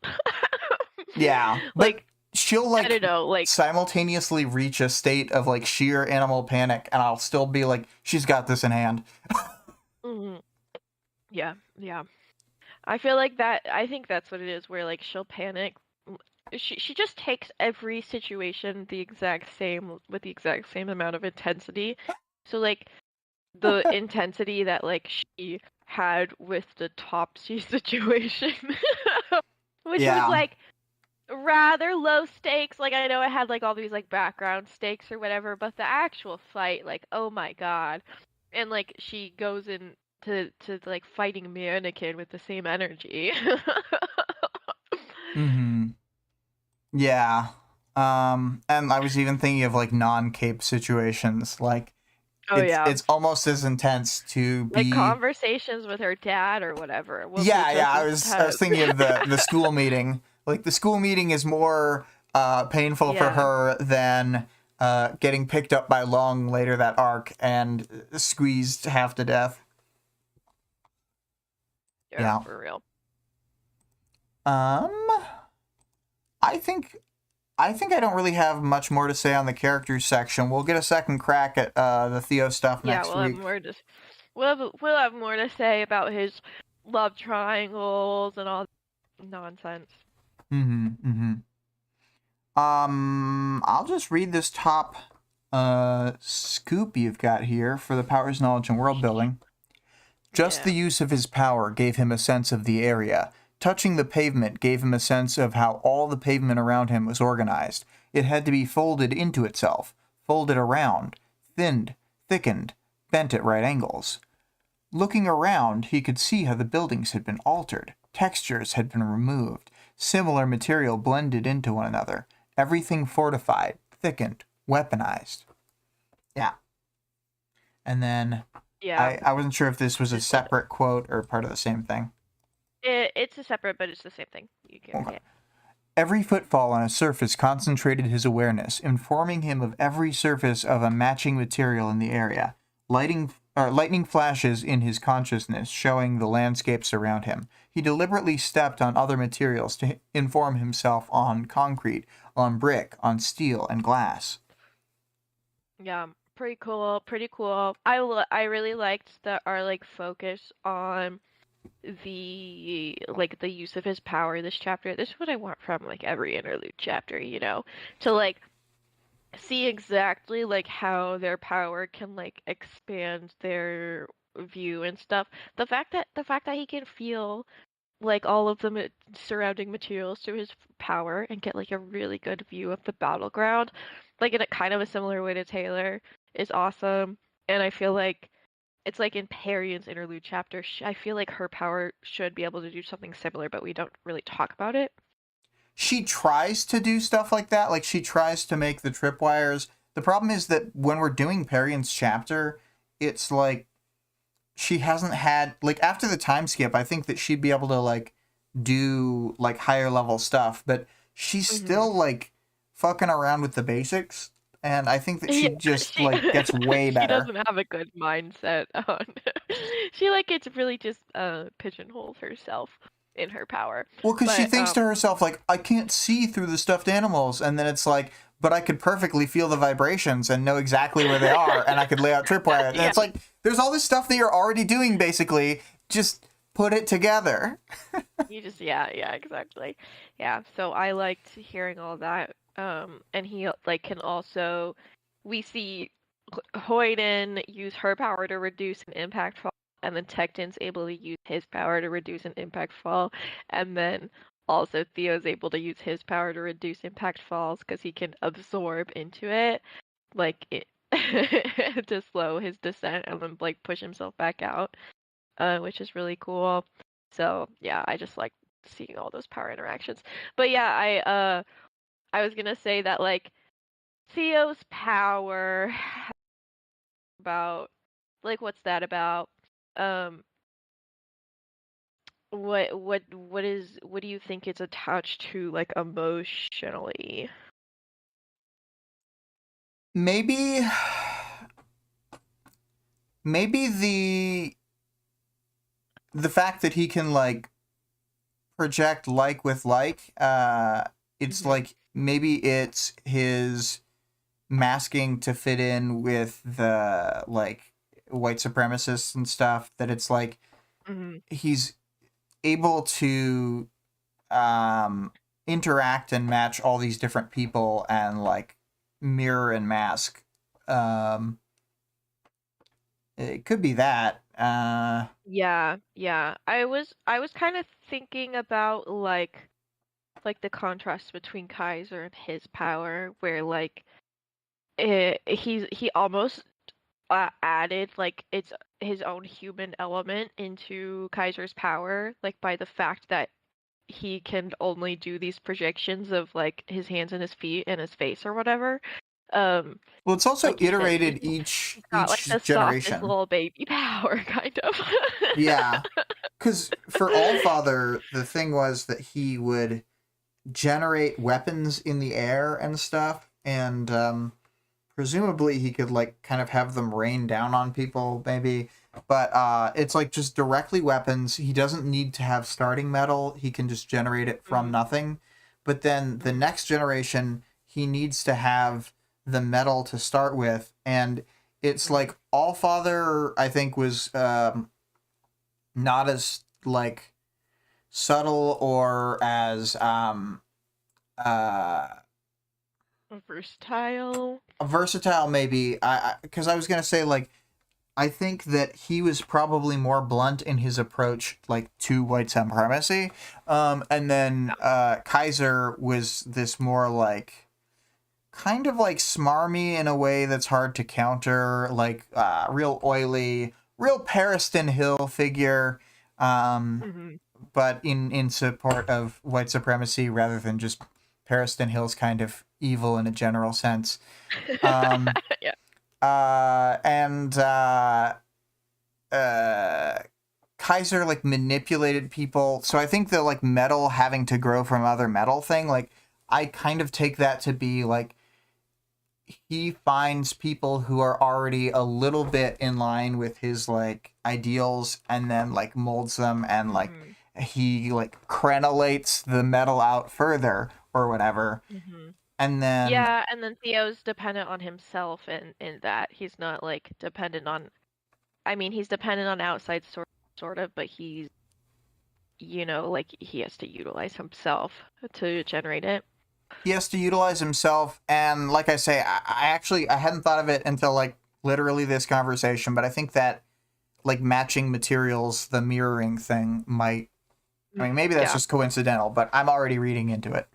Yeah. But Like, she'll I like don't know, like simultaneously reach a state of like sheer animal panic, and I'll still be like, she's got this in hand. mhm. Yeah, yeah. I think that's what it is where like she'll panic. She just takes every situation the exact same with the exact same amount of intensity. So like the intensity that like she had with the Topsy situation, which was Yeah. like rather low stakes. Like I know it had like all these like background stakes or whatever, but the actual fight, like oh my god, and like she goes in to like fighting Mannequin with the same energy. Mm-hmm. Yeah. And I was even thinking of like non-cape situations. Like Oh yeah. it's almost as intense to Like be. conversations with her dad or whatever will be Yeah, yeah. just as I was intense. thinking of the school meeting. Like the school meeting is more painful for Yeah. her than getting picked up by Long later that arc and squeezed half to death. Yeah, Yeah. for real. Um, I think I don't really have much more to say on the characters section. We'll get a second crack at the Theo stuff Yeah, next we'll have week. more to we'll have more to say about his love triangles and all nonsense. Mm-hmm. Mm-hmm. I'll just read this top scoop you've got here for the powers, knowledge, and world building. Just the Yeah. use of his power gave him a sense of the area. Touching the pavement gave him a sense of how all the pavement around him was organized. It had to be folded into itself, folded around, thinned, thickened, bent at right angles. Looking around, he could see how the buildings had been altered. Textures had been removed. Similar material blended into one another. Everything fortified, thickened, weaponized. Yeah. And then Yeah. I wasn't sure if this was a Just separate quote or part of the same thing. it's a separate, but it's the same thing. You can Okay. yeah. Every footfall on a surface concentrated his awareness, informing him of every surface of a matching material in the area. Lightning flashes in his consciousness, showing the landscapes around him. He deliberately stepped on other materials to inform himself on concrete, on brick, on steel, and glass. Yeah, pretty cool, pretty cool. I really liked that our like focus on the use of his power this chapter. This is what I want from like every interlude chapter, to like see exactly like how their power can like expand their view and stuff. The fact that he can feel like all of the surrounding materials through his power and get like a really good view of the battleground, like in a kind of a similar way to Taylor, is awesome. And I feel like it's like in Perion's interlude chapter. I feel like her power should be able to do something similar, but we don't really talk about it. She tries to do stuff like that. Like, she tries to make the tripwires. The problem is that when we're doing Perion's chapter, it's like she hasn't had like after the time skip. I think that she'd be able to like do like higher level stuff, but she's Hmm. still like fucking around with the basics, and I think that she Yeah, just she like gets way she better. doesn't have a good mindset on. She like it's really just pigeonholes herself in her power. Well, because she But thinks to herself like, I can't see through the stuffed animals, and then it's like, but I could perfectly feel the vibrations and know exactly where they are, and I could lay out tripwires, and yeah, it's like there's all this stuff that you're already doing basically. Just put it together. you just yeah, exactly. Yeah, so I liked hearing all that. And he like can also we see Hoyden use her power to reduce an impact fall, and then Tecton's able to use his power to reduce an impact fall, and then also Theo's able to use his power to reduce impact falls because he can absorb into it, like it to slow his descent and then like push himself back out, which is really cool. So yeah, I just like seeing all those power interactions. But yeah, I was gonna say that like Theo's power about like what's that about? Um what do you think it's attached to like emotionally? Maybe, maybe the fact that he can like project like with like. It's Hmm. like maybe it's his masking to fit in with the like white supremacists and stuff. That it's like Hmm. he's able to um, interact and match all these different people and like mirror and mask. Um, it could be that. Yeah. I was kind of thinking about like the contrast between Kaiser and his power, where like he almost added like it's his own human element into Kaiser's power, like by the fact that he can only do these projections of like his hands and his feet and his face or whatever. Well, it's also like you said, iterated he's got like the each softest generation. little baby power, kind of. Yeah, because for Allfather, the thing was that he would generate weapons in the air and stuff, and presumably he could like kind of have them rain down on people, maybe. But it's like just directly weapons. He doesn't need to have starting metal. He can just generate it from nothing. But then the next generation, he needs to have the metal to start with, and it's like Allfather, I think, was not as like subtle or as uh Versatile. versatile, maybe. I because I was gonna say, like, I think that he was probably more blunt in his approach, like, to white supremacy, and then Kaiser was this more like kind of like smarmy in a way that's hard to counter, like real oily, real Pariston Hill figure, Hmm. but in support of white supremacy rather than just Pariston Hill's kind of evil in a general sense. Um, Yeah. and Kaiser like manipulated people. So I think the like metal having to grow from other metal thing, like I kind of take that to be like he finds people who are already a little bit in line with his like ideals and then like molds them and like Hmm. he like crenellates the metal out further or whatever. Hmm. And then Yeah, and then Theo's dependent on himself in that he's not like dependent on. I mean, he's dependent on outside sort of, but he's like he has to utilize himself to generate it. he has to utilize himself, and like I say, I hadn't thought of it until like literally this conversation, but I think that like matching materials, the mirroring thing might, I mean, maybe that's Yeah. just coincidental, but I'm already reading into it.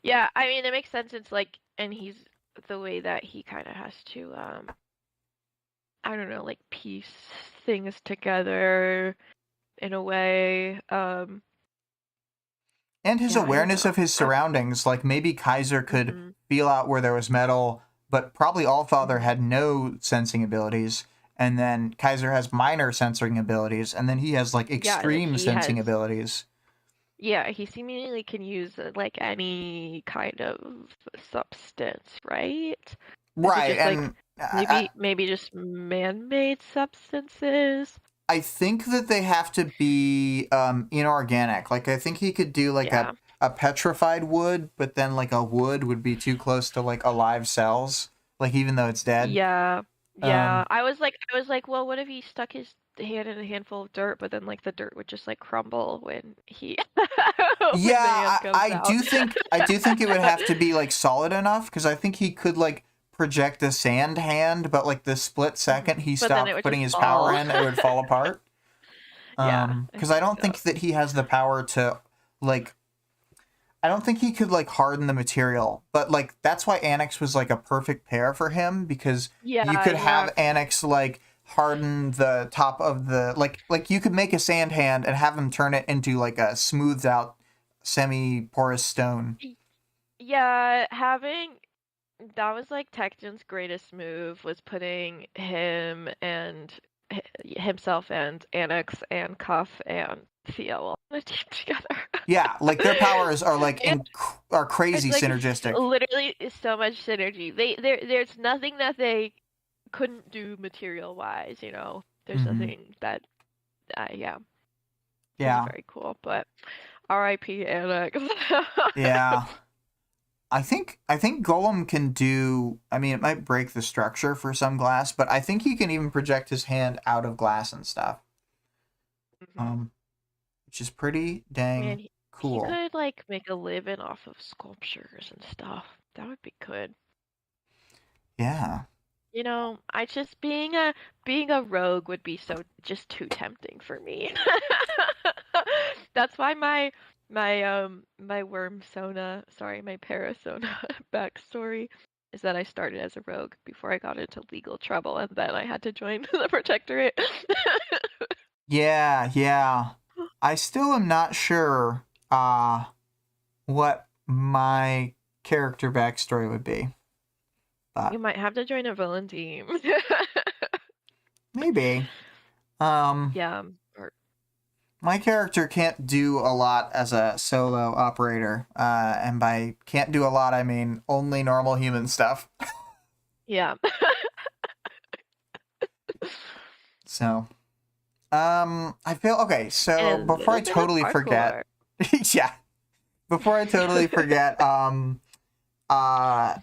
Yeah, I mean, it makes sense. It's like, and he's the way that he kind of has to, I don't know, like piece things together in a way. And his Yeah, I don't awareness know. of his surroundings, like maybe Kaiser could Mhm. feel out where there was metal, but probably Allfather Mhm. had no sensing abilities, and then Kaiser has minor sensing abilities, and then he has like Yeah, and then extreme he has. sensing abilities. Yeah, he seemingly can use like any kind of substance, right? Is it Right, just like and maybe just man-made substances? I think that they have to be inorganic. Like I think he could do like Yeah. a petrified wood, but then like a wood would be too close to like alive cells, like even though it's dead. Yeah. Yeah. Um, I was like, well, what if he stuck his hand in a handful of dirt, but then like the dirt would just like crumble when he when yeah, the hand comes out. I do think it would have to be like solid enough because I think he could like project a sand hand, but like the split second he But then it stopped would putting just his power fall. in, it would fall apart. Yeah, I Because I think don't so. think that he has the power to like I don't think he could like harden the material, but like that's why Annex was like a perfect pair for him because you Yeah, could yeah. have Annex like harden the top of the like you could make a sand hand and have him turn it into like a smoothed out semi porous stone. Y- Yeah, having that was like Tekton's greatest move was putting him and himself and Annex and Cuff and Theo all on a team together. Yeah, like their powers are like And are it's crazy like synergistic. literally so much synergy. There's nothing that they couldn't do material wise. There's Hmm. nothing that yeah, it's Yeah, very cool. But R.I.P. Annex. yeah. I think Golem can do. I mean, it might break the structure for some glass, but I think he can even project his hand out of glass and stuff. Mhm. Um, which is pretty dang Man, he cool. could like make a living off of sculptures and stuff. That would be good. Yeah. I just being a rogue would be so just too tempting for me. That's why my worm sona, sorry, my parasona backstory is that I started as a rogue before I got into legal trouble and then I had to join the protectorate. Yeah, yeah. I still am not sure what my character backstory would be. But You might have to join a villain team. maybe. Yeah. Or My character can't do a lot as a solo operator, and by can't do a lot, I mean only normal human stuff. yeah. So, I feel okay. And So a before I little bit of totally forget, parkour. yeah, before I totally forget, uh,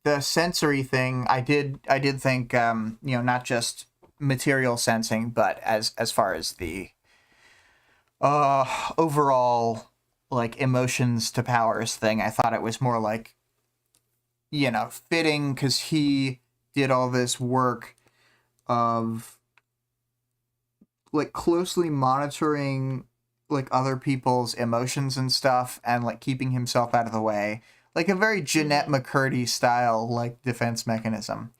the sensory thing, I did think, not just material sensing, but as far as the overall like emotions to powers thing, I thought it was more like, fitting because he did all this work of like closely monitoring like other people's emotions and stuff and like keeping himself out of the way, like a very Jeanette McCurdy style like defense mechanism.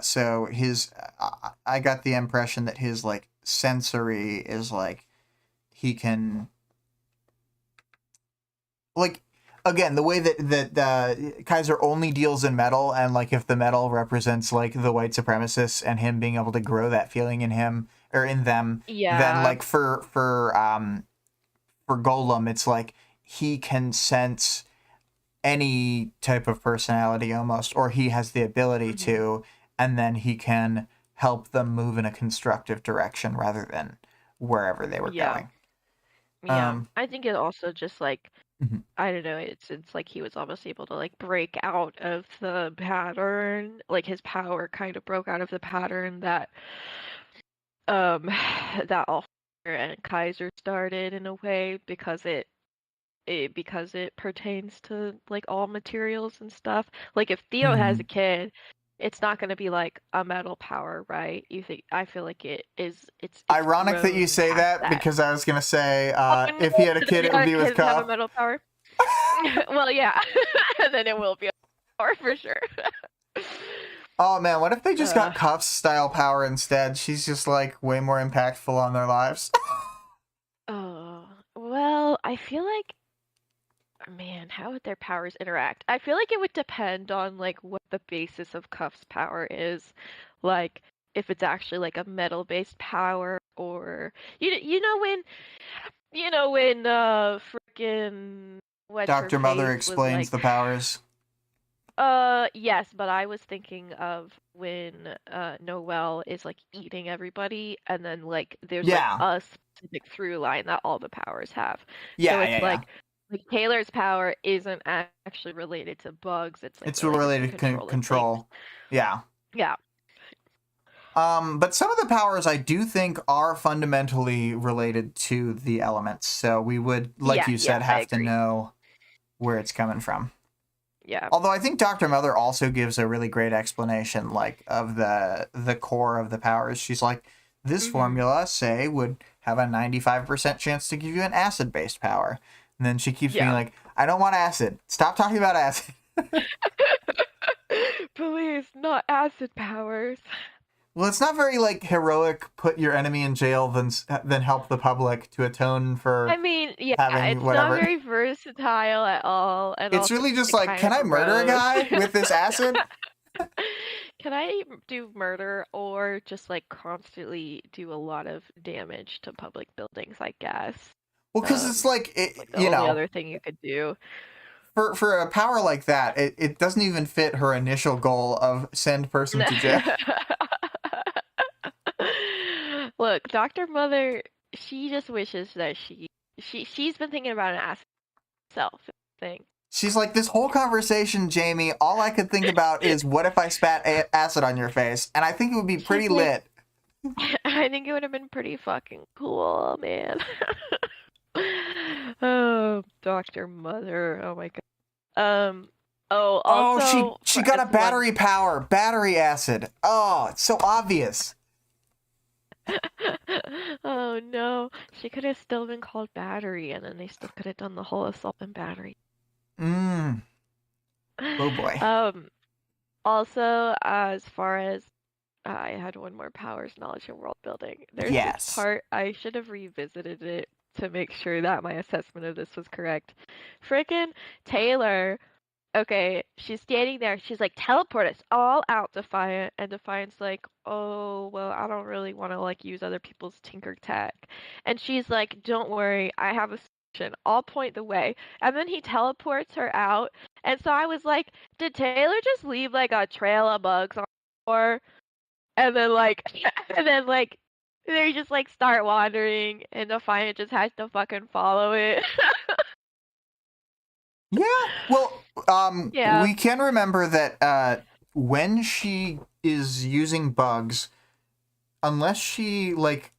So his I got the impression that his like sensory is like he can like, again, the way that Kaiser only deals in metal, and like if the metal represents like the white supremacists and him being able to grow that feeling in him or in them, then Yeah. like for Golem, it's like he can sense any type of personality almost, or he has the ability to, and then he can help them move in a constructive direction rather than wherever they were Yeah. going. Yeah. I think it also just like Mhm. I don't know, it's like he was almost able to like break out of the pattern, like his power kind of broke out of the pattern that that all and Kaiser started in a way because it pertains to like all materials and stuff. Like if Theo has a Mhm. kid, it's not going to be like a metal power, right? I feel like it's Ironic that you grown say past that that. because I was gonna say Oh if he no, had a does kid, the it would other be with kids have a Cuff. metal power? Well, yeah. And then it will be a power for sure. Oh man, what if they just Uh, got Cuff's style power instead? She's just like way more impactful on their lives. oh, well, I feel like man, how would their powers interact? I feel like it would depend on like what the basis of Cuff's power is. Like if it's actually like a metal-based power or you know when freaking what's her Dr. Mother face was explains like the powers. yes, but I was thinking of when Noelle is like eating everybody and then like there's like Yeah. a specific through line that all the powers have. So Yeah, it's yeah, yeah. like Taylor's power isn't actually related to bugs, it's like It's related to related to controlling things. control. Yeah. Yeah. But some of the powers I do think are fundamentally related to the elements. So we would, like Yeah, you yeah, said, I have to agree. know where it's coming from. Yeah. Although I think Dr. Mother also gives a really great explanation, like of the core of the powers. She's like, this Mhm. formula, say, would have a 95% chance to give you an acid-based power. And then she keeps being Yeah. like, I don't want acid. Stop talking about acid. Please, not acid powers. Well, it's not very like heroic. Put your enemy in jail, then help the public to atone I for mean, yeah, having it's not whatever. very versatile at all, and It's also really just it like, kind can of I murder a gross. guy with this acid? Can I do murder or just like constantly do a lot of damage to public buildings, I guess? Well, because it's like Like the only other thing you could do. for a power like that, it doesn't even fit her initial goal of send person to jail. Look, Dr. Mother, she just wishes that she's been thinking about an ass self thing. She's like, this whole conversation, Jamie, all I could think about is what if I spat acid on your face? And I think it would be She's pretty like, lit. I think it would have been pretty fucking cool, man. Oh, Dr. Mother. Oh my god. Oh, Oh, also she for got as a one battery power, battery acid. Oh, it's so obvious. Oh no. She could have still been called Battery and then they still could have done the whole assault and battery. Mm. Oh boy. Um Also, as far as I had one more powers, knowledge, and world building. There's this Yes. part I should have revisited it to make sure that my assessment of this was correct. Frickin' Taylor okay, she's standing there. She's like, teleport us all out, Defiant. And Defiant's like, oh, well, I don't really want to like use other people's tinker tech. And she's like, don't worry, I have a solution. I'll point the way. And then he teleports her out. And so I was like, did Taylor just leave like a trail of bugs on the floor? And then like, and then like, they just like start wandering, and Defiant just has to fucking follow it. Yeah. Well, Yeah. we can remember that when she is using bugs, unless she like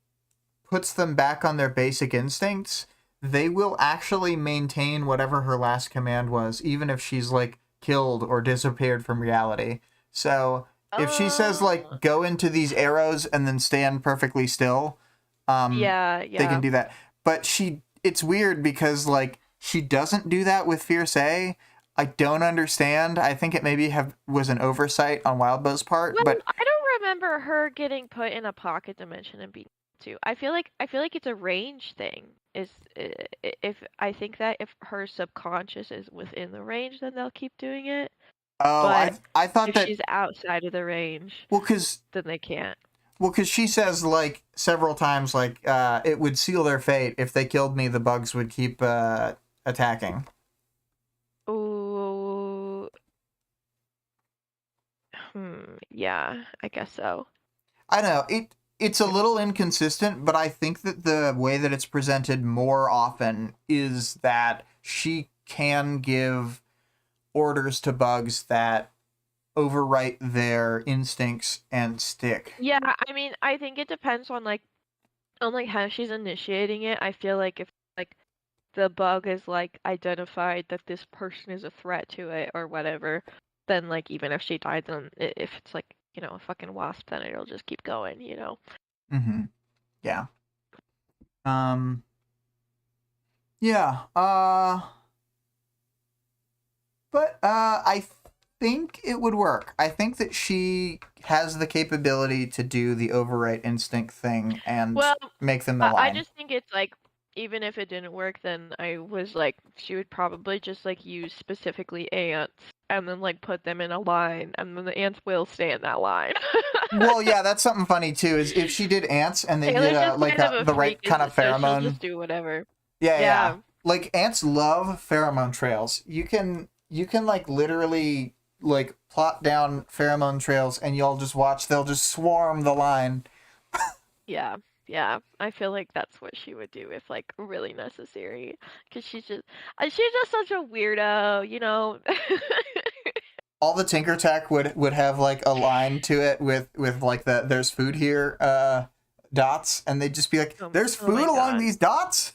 puts them back on their basic instincts, they will actually maintain whatever her last command was, even if she's like killed or disappeared from reality. So if she says like go into these arrows and then stand perfectly still, Yeah, they can yeah. do that. But it's weird because like she doesn't do that with Fierce A. I don't understand. I think it maybe was an oversight on Wildbow's part, Well, but I don't remember her getting put in a pocket dimension and being too. I feel like it's a range thing. If I think that if her subconscious is within the range, then they'll keep doing it. oh, But I thought if that she's outside of the range, well, because then they can't. she says like several times like it would seal their fate if they killed me. The bugs would keep attacking. Ooh, yeah, I guess so. I know it's a little inconsistent, but I think that the way that it's presented more often is that she can give orders to bugs that overwrite their instincts and stick. Yeah, I mean, I think it depends on like how she's initiating it. I feel like if like the bug is like identified that this person is a threat to it or whatever, then like even if she dies on if it's like, a fucking wasp, then it'll just keep going. Mm-hmm. Yeah. Um. Yeah. But I think it would work. I think that she has the capability to do the overwrite instinct thing and Well, make them I align. just think it's like even if it didn't work, then I was like she would probably just like use specifically ants and then like put them in a line and then the ants will stay in that line. Well, yeah, that's something funny too. Is if she did ants and they did Taylor's just like kind of a the freak, right kind of so she'll pheromone. just do whatever. Yeah, yeah. Yeah. Like ants love pheromone trails. You can like literally like plot down pheromone trails and you'll just watch. They'll just swarm the line. Yeah, yeah. I feel like that's what she would do if like really necessary, because she's just such a weirdo. All the Tinker Tech would have like a line to it with like there's food here dots, and they'd just be like, there's Oh my food along God. these dots.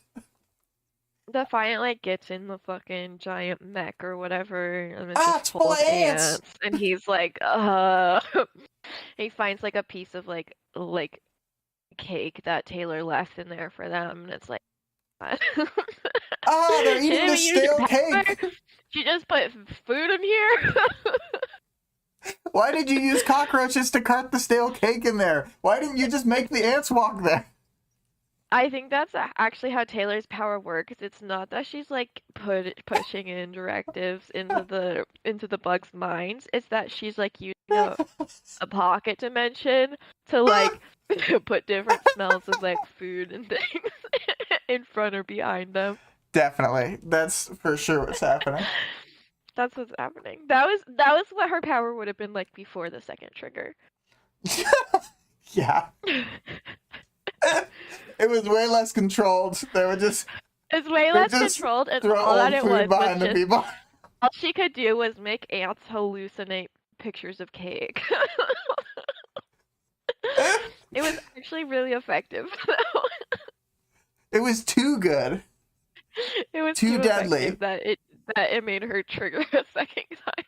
Defiant like gets in the fucking giant mech or whatever, and it's Ah, just it's full full of of ants. ants, and he's like, he finds like a piece of like cake that Taylor left in there for them, and it's like, Ah, they're she eating didn't the even use stale pepper. cake. She just put food in here. Why did you use cockroaches to cart the stale cake in there? Why didn't you just make the ants walk there? I think that's actually how Taylor's power works. It's not that she's like pushing in directives into the bugs' minds. It's that she's like using a pocket dimension to like put different smells of like food and things in front or behind them. Definitely, that's for sure what's happening. That's what's happening. That was what her power would have been like before the second trigger. Yeah, it was way less controlled. They would just It's way they less just controlled, and throw all that old it food was behind the just people. all she could do was make ants hallucinate pictures of cake. It was actually really effective. It was too good. It was Too too deadly. effective that it made her trigger a second time.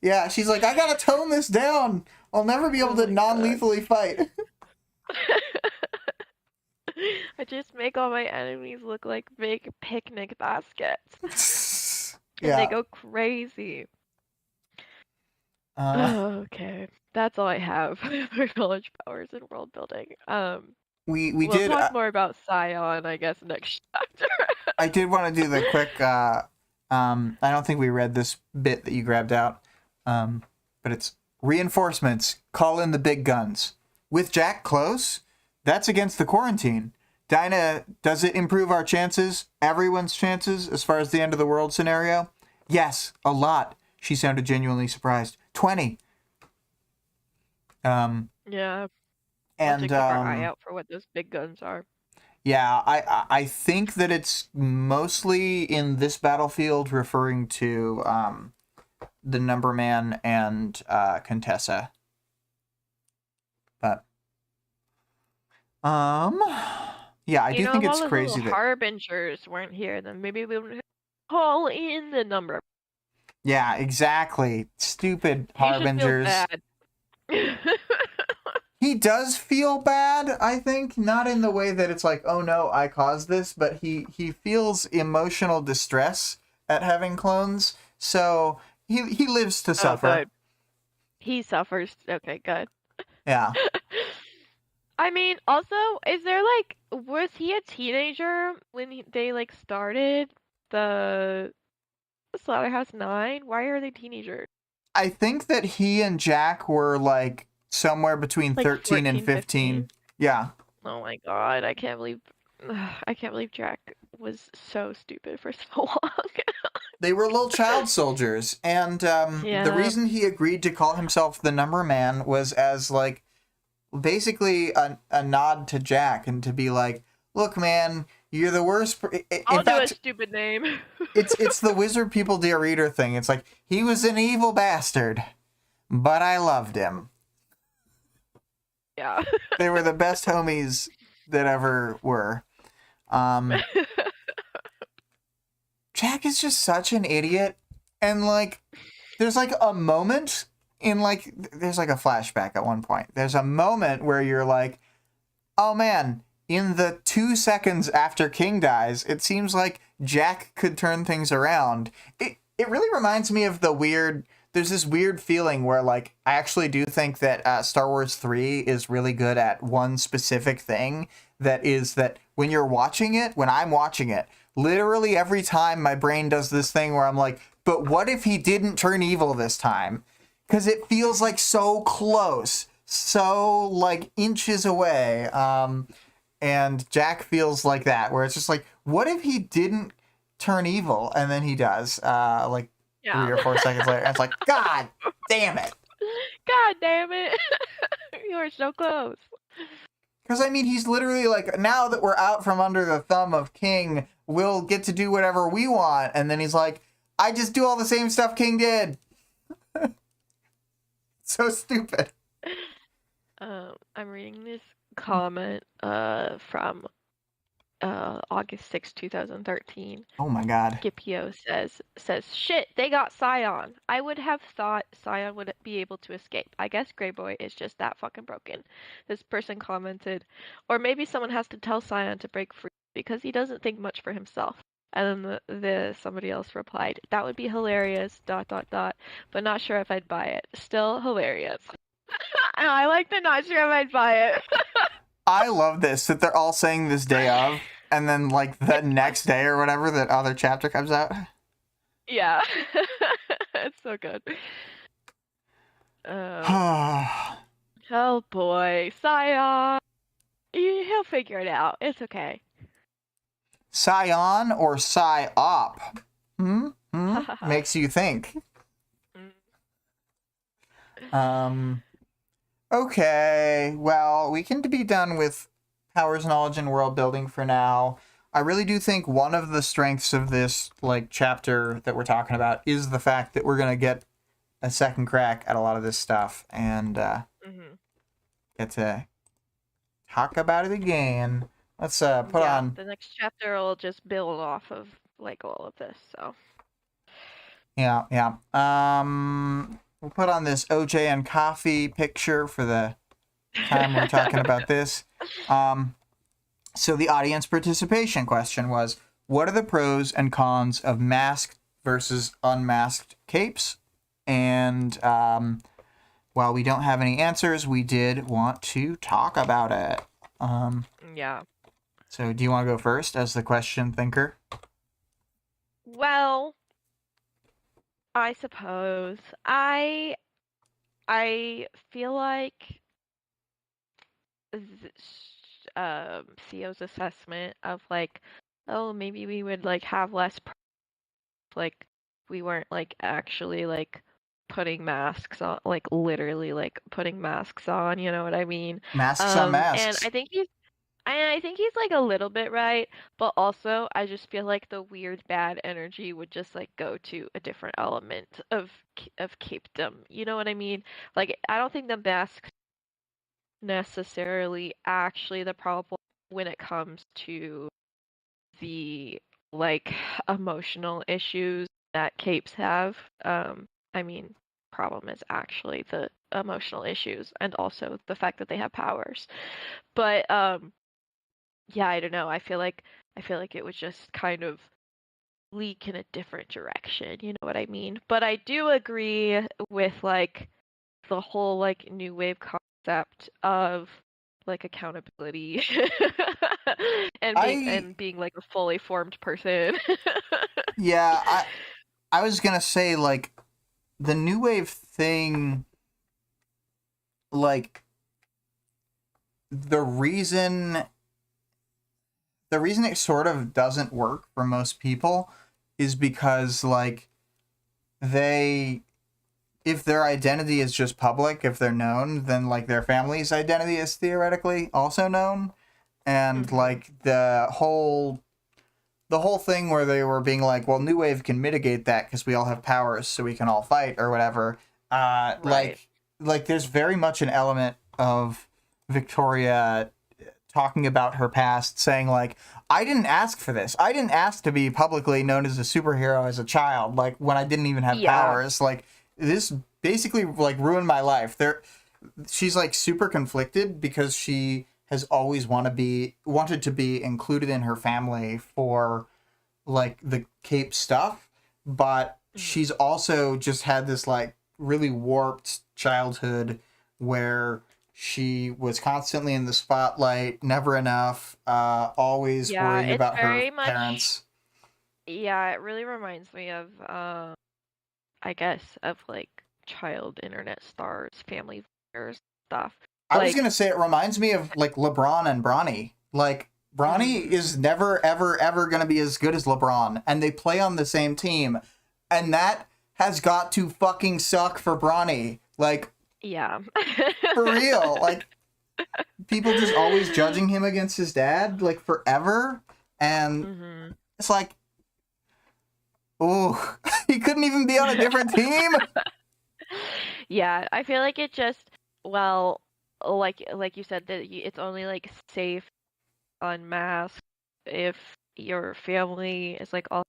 Yeah, she's like, I gotta tone this down. I'll never be able to Oh my God. non-lethally fight. I just make all my enemies look like big picnic baskets. And they Yeah. go crazy. Uh, Okay. That's all I have for knowledge powers and world building. we We'll did. talk more about Scion, I guess, next chapter. I did want to do the quick I don't think we read this bit that you grabbed out, but it's reinforcements. Call in the big guns. With Jack close, that's against the quarantine. Dinah, does it improve our chances, everyone's chances, as far as the end of the world scenario? Yes, a lot. She sounded genuinely surprised. 20. Yeah. And We'll keep our eye out for what those big guns are. yeah, I think that it's mostly in this battlefield referring to the Numberman and Contessa. But yeah, I do think it's crazy that harbingers weren't here, then maybe we would call in the number. Yeah, exactly. Stupid harbingers. He should feel bad. He does feel bad, I think, not in the way that it's like, oh no, I caused this, but he feels emotional distress at having clones, so he lives to suffer. Good. He suffers. Okay, good. Yeah. I mean, also, is there was he a teenager when they started the Slaughterhouse 9? Why are they teenagers? I think that he and Jack were somewhere between 13 and 15. Yeah. Oh my god, I can't believe Jack was so stupid for so long. They were little child soldiers, and the reason he agreed to call himself the Number Man was as basically a nod to Jack, and to be like, look man, you're the worst. I'll do a stupid name. it's the Wizard People Dear Reader thing. It's like, he was an evil bastard, but I loved him. Yeah. They were the best homies that ever were. Jack is just such an idiot. And there's a moment in there's a flashback at one point. There's a moment where you're like, oh man, in the 2 seconds after King dies, it seems like Jack could turn things around. It really reminds me of there's this weird feeling where I actually do think that Star Wars 3 is really good at one specific thing, that is that when I'm watching it, literally every time my brain does this thing where I'm like, but what if he didn't turn evil this time? Because it feels so close, so inches away. And Jack feels like that, where it's just what if he didn't turn evil? And then he does, 3 or 4 seconds later. And it's like, God damn it. God damn it. You were so close. Because, he's literally now that we're out from under the thumb of King, we'll get to do whatever we want. And then he's like, I just do all the same stuff King did. So stupid. I'm reading this comment from August 6, 2013. Oh my god. Scipio says, shit, they got Scion. I would have thought Scion would be able to escape. I guess Grey Boy is just that fucking broken. This person commented, or maybe someone has to tell Scion to break free because he doesn't think much for himself. And then the somebody else replied, that would be hilarious, ... but not sure if I'd buy it. Still hilarious. I like the not sure if I'd buy it. I love this, that they're all saying this day of, and then the next day or whatever, that other chapter comes out. Yeah. It's so good. Oh boy. Scion. He'll figure it out. It's okay. Scion or Psy-Op? Makes you think. Okay, well, we can be done with powers, knowledge, and world building for now. I really do think one of the strengths of this chapter that we're talking about is the fact that we're gonna get a second crack at a lot of this stuff, and get to talk about it again. Let's put on. The next chapter will just build off of all of this. So. Yeah. We'll put on this OJ and coffee picture for the time we're talking about this. So the audience participation question was, what are the pros and cons of masked versus unmasked capes? And while we don't have any answers, we did want to talk about it. Yeah. So do you want to go first as the question thinker? Well, I suppose I feel like CO's assessment of like, oh, maybe we would like have less like we weren't like actually like putting masks on, like literally like putting masks on, you know what I mean? Masks on And masks. I think he's like a little bit right, but also I just feel like the weird bad energy would just like go to a different element of capedom. You know what I mean? Like I don't think the masks necessarily actually the problem when it comes to the like emotional issues that capes have. I mean, problem is actually the emotional issues and also the fact that they have powers. But yeah, I don't know. I feel like it would just kind of leak in a different direction, you know what I mean? But I do agree with like the whole like new wave concept of like accountability and being I and being like a fully formed person. yeah, I was gonna say like the new wave thing, like the reason the reason it sort of doesn't work for most people is because like they if their identity is just public, if they're known, then like their family's identity is theoretically also known. And Mhm. like the whole thing where they were being like, well, New Wave can mitigate that because we all have powers, so we can all fight or whatever. Right. Like there's very much an element of Victoria talking about her past, saying like, I didn't ask for this. I didn't ask to be publicly known as a superhero as a child. Like when I didn't even have Yeah. powers. Like this basically like ruined my life. She's like super conflicted because she has always wanted to be included in her family for like the Cape stuff, but Mhm. she's also just had this like really warped childhood where she was constantly in the spotlight, never enough, always Yeah, worrying it's about her very much parents. yeah, it really reminds me of I guess of like child internet stars, family vloggers stuff. I was Like gonna say it reminds me of like LeBron and Bronny. Like Bronny mhm. is never ever ever gonna be as good as LeBron, and they play on the same team, and that has got to fucking suck for Bronny. Like Yeah. for real, like people just always judging him against his dad, like forever, and Mhm. it's like, oh, he couldn't even be on a different team. Yeah, I feel like it just well, like you said that it's only like safe unmasked if your family is like all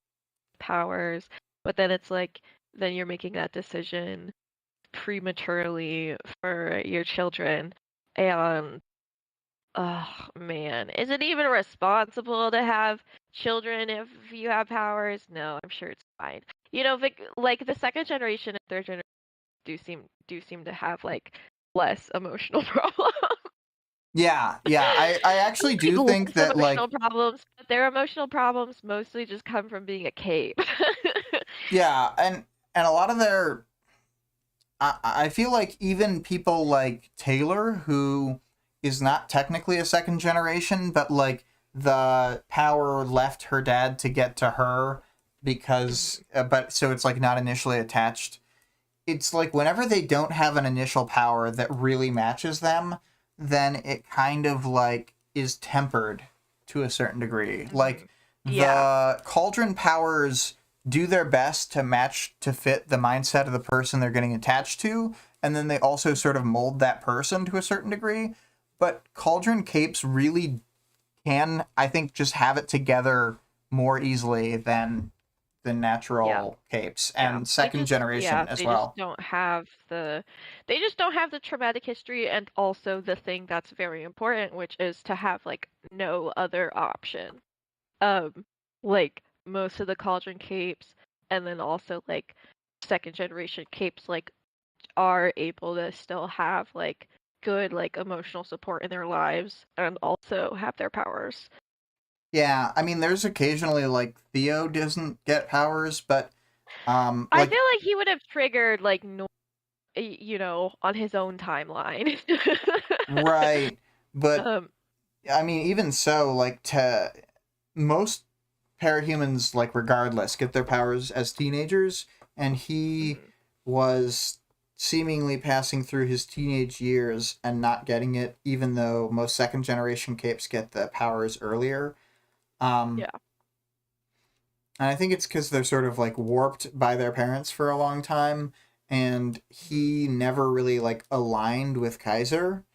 powers, but then it's like then you're making that decision prematurely for your children and oh man, is it even responsible to have children if you have powers? No, I'm sure it's fine. You know, like the second generation and third generation do seem to have like less emotional problems. Yeah. I actually do Like think less that emotional like problems, but their emotional problems mostly just come from being a cape. yeah, and a lot of their I feel like even people like Taylor, who is not technically a second generation, but like the power left her dad to get to her because, Mhm. but so it's like not initially attached. It's like whenever they don't have an initial power that really matches them, then it kind of like is tempered to a certain degree. Like Mhm. Yeah. the cauldron powers do their best to match to fit the mindset of the person they're getting attached to, and then they also sort of mold that person to a certain degree. But cauldron capes really can, I think, just have it together more easily than the Yeah. natural capes Yeah. and second generation as They just well. don't have the traumatic history and also the thing that's very important, which is to have like no other option. Um, like most of the cauldron capes and then also like second generation capes like are able to still have like good like emotional support in their lives and also have their powers. Yeah, I mean, there's occasionally like Theo doesn't get powers, but I Like, feel like he would have triggered like on his own timeline. right, but um, I mean, even so, like, to most parahumans, like, regardless, get their powers as teenagers, and he mhm. was seemingly passing through his teenage years and not getting it, even though most second generation capes get the powers earlier. Um, Yeah. and I think it's because they're sort of like warped by their parents for a long time, and he never really like aligned with Kaiser.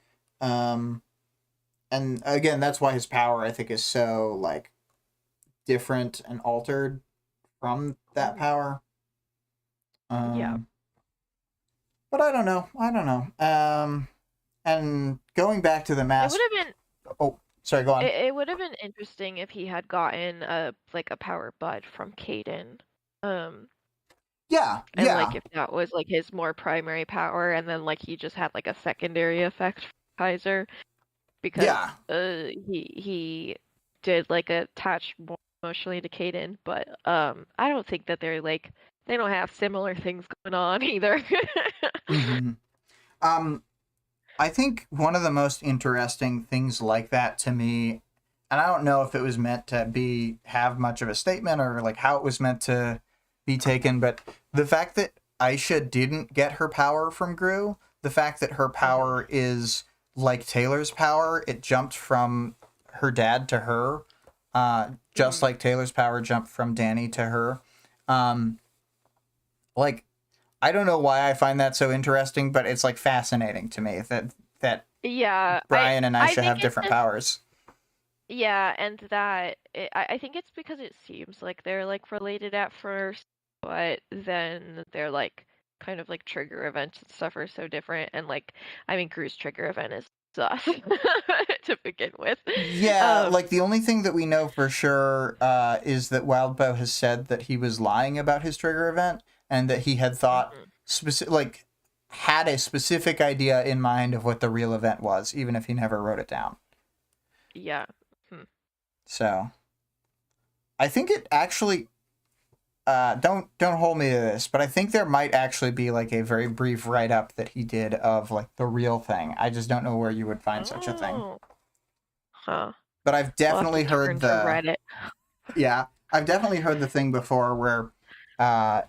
Um, and again, that's why his power I think is so like different and altered from that Mhm. power. Yeah. Um, but I don't know. I don't know. And going back to the It would mask. have been Oh, sorry. Go on. it would have been interesting if he had gotten a power bud from Caden. Um Yeah. and like Yeah. if that was like his more primary power and then like he just had like a secondary effect from Kaiser because Yeah. he did like attach more emotionally to Caden, but I don't think that they don't have similar things going on either. Mm-hmm. Um, I think one of the most interesting things like that to me, and I don't know if it was meant to be have much of a statement or like how it was meant to be taken, but the fact that Aisha didn't get her power from Gru, the fact that her Mhm. power is like Taylor's power, it jumped from her dad to her, just Mhm. like Taylor's power jumped from Danny to her. Um, like I don't know why I find that so interesting, but it's like fascinating to me that Yeah, Brian and I Aisha think have it's different just powers. yeah, and I think it's because it seems like they're like related at first, but then they're like kind of like trigger events and stuff are so different, and like I mean, Gru's trigger event is sus to begin with. Yeah, Um, like the only thing that we know for sure is that Wildbow has said that he was lying about his trigger event and that he had thought mhm. like had a specific idea in mind of what the real event was, even if he never wrote it down. Yeah. Hmm. So I think it actually don't hold me to this, but I think there might actually be like a very brief write up that he did of like the real thing. I just don't know where you would find such a thing. Oh, huh. But I've We'll have to definitely heard turn to the Reddit. yeah, I've definitely heard the thing before where uh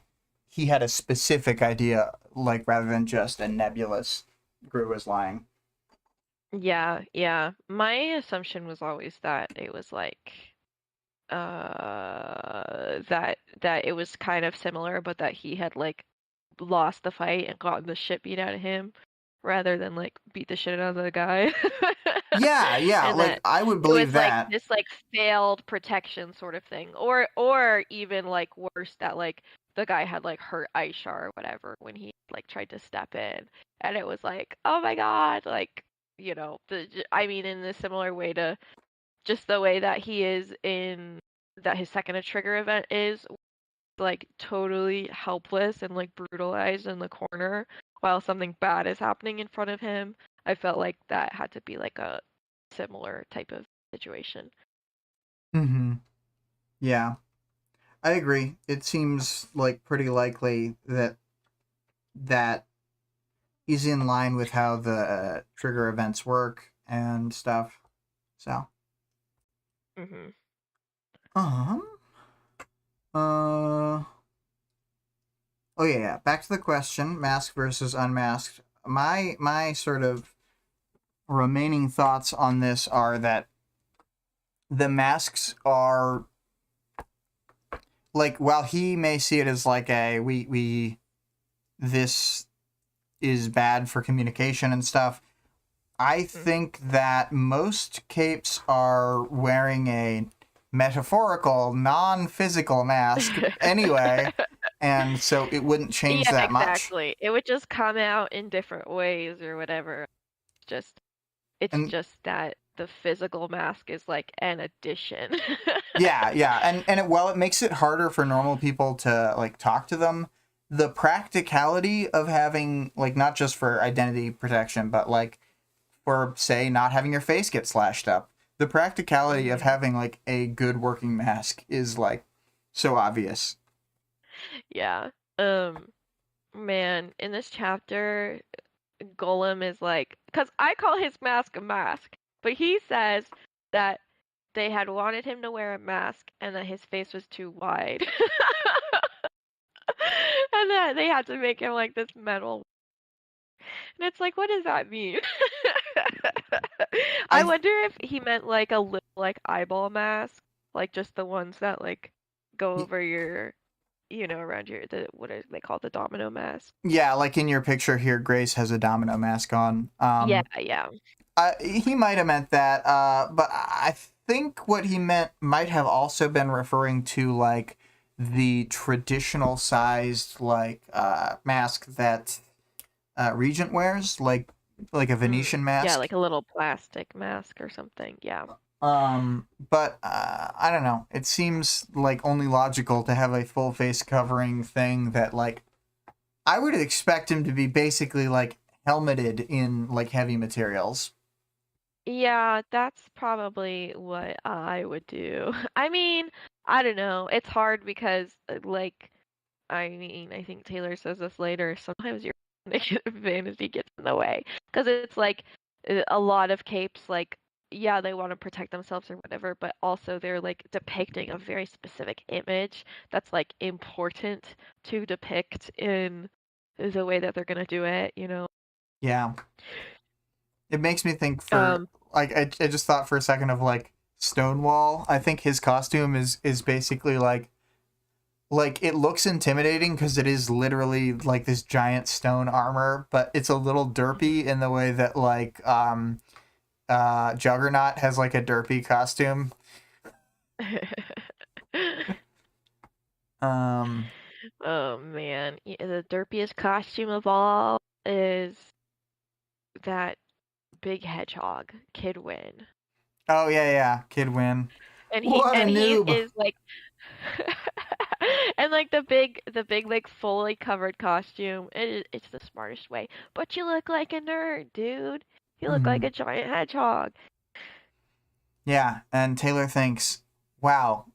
he had a specific idea, like rather than just a nebulous Gru was lying. Yeah, yeah. My assumption was always that it was like that it was kind of similar, but that he had like lost the fight and gotten the shit beat out of him rather than like beat the shit out of the guy. Yeah, yeah, And like that I would it believe was like that. this like failed protection sort of thing. Or even like worse that like the guy had like hurt Aisha or whatever when he like tried to step in. And it was like, "Oh my God," like, I mean in a similar way to just the way that he is in that his second trigger event is like totally helpless and like brutalized in the corner while something bad is happening in front of him. I felt like that had to be like a similar type of situation. Mm-hmm. Yeah, I agree. It seems like pretty likely that is in line with how the trigger events work and stuff. So, Hmm. um, uh, oh yeah, yeah. Back to the question: masked versus unmasked. My sort of remaining thoughts on this are that the masks are like while he may see it as like a we this is bad for communication and stuff. I Hmm. think that most capes are wearing a metaphorical, non-physical mask anyway, and so it wouldn't change Yeah, that much. exactly. It would just come out in different ways or whatever. Just it's And just that the physical mask is like an addition. yeah, yeah, and while it makes it harder for normal people to like talk to them, the practicality of having like not just for identity protection, but like for say not having your face get slashed up, the practicality of Hmm. having like a good working mask is like so obvious. Yeah. Um, man, in this chapter, Golem is like, because I call his mask a mask, but he says that they had wanted him to wear a mask and that his face was too wide. And that they had to make him like this metal. And it's like, what does that mean? I I wonder if he meant like a little like eyeball mask, like just the ones that like go over your, around your what are they called, the domino mask. Yeah, like in your picture here, Grace has a domino mask on. Yeah, yeah. He might have meant that, but I think what he meant might have also been referring to like the traditional sized like mask that Regent wears, like a Venetian Yeah, mask. like a little plastic mask or something. Yeah. But I don't know. It seems like only logical to have a full face covering thing that like I would expect him to be basically like helmeted in like heavy materials. Yeah, that's probably what I would do. I mean, I don't know. It's hard because, like, I mean, I think Taylor says this later. Sometimes your vanity gets in the way because it's like a lot of capes, like, yeah, they want to protect themselves or whatever, but also they're like depicting a very specific image that's like important to depict in the way that they're gonna do it. Yeah. It makes me think for Um, like I just thought for a second of like Stonewall. I think his costume is basically like it looks intimidating because it is literally like this giant stone armor, but it's a little derpy in the way that like Juggernaut has like a derpy costume. Um Oh man, the derpiest costume of all is that big hedgehog, Kidwin. oh yeah, Kid Win. And he What a and he noob. is like and like the big like fully covered costume. It's the smartest way. But you look like a nerd, dude. You look like Mhm. a giant hedgehog. Yeah, and Taylor thinks, "Wow,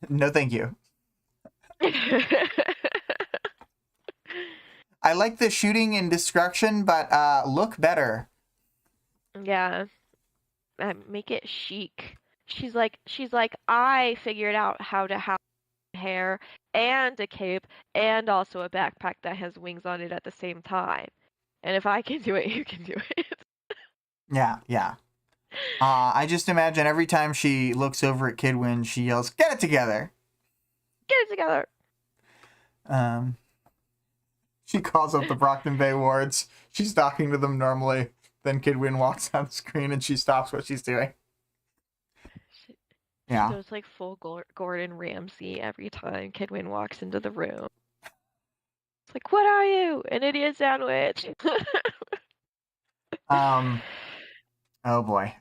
no thank you. I like the shooting and destruction, but look better." Yeah, make it chic. She's like, I figured out how to have hair and a cape and also a backpack that has wings on it at the same time. And if I can do it, you can do it. Yeah. I just imagine every time she looks over at Kidwin, she yells, "Get it together!" Get it together. Um, she calls up the Brockton Bay wards. She's talking to them normally. Then Kidwin walks on the screen and she stops what she's doing. She Yeah. goes like full Gordon Ramsay every time Kidwin walks into the room. It's like, what are you? An idiot sandwich. Um. Oh boy.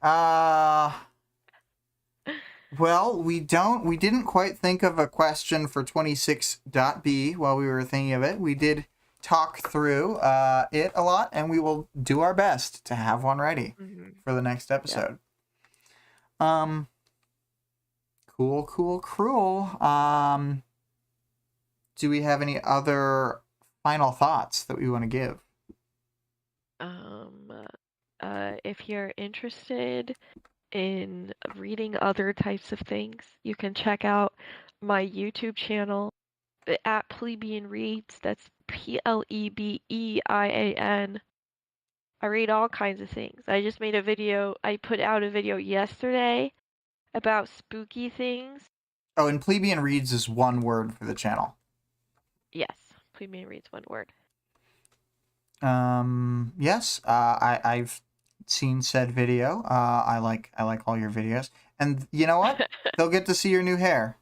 Well, we didn't quite think of a question for 26.b while we were thinking of it. We did talk through it a lot, and we will do our best to have one ready Mhm. for the next Yep. episode. Um, cool. Do we have any other final thoughts that we want to give? Um, if you're interested in reading other types of things, you can check out my YouTube channel at Plebeian Reads. That's Plebean. I read all kinds of things. I put out a video yesterday about spooky things. Oh, and Plebeian Reads is one word for the channel. Yes, Plebeian Reads one word. Yes, I've seen said video. I like all your videos, and you know what? They'll get to see your new hair.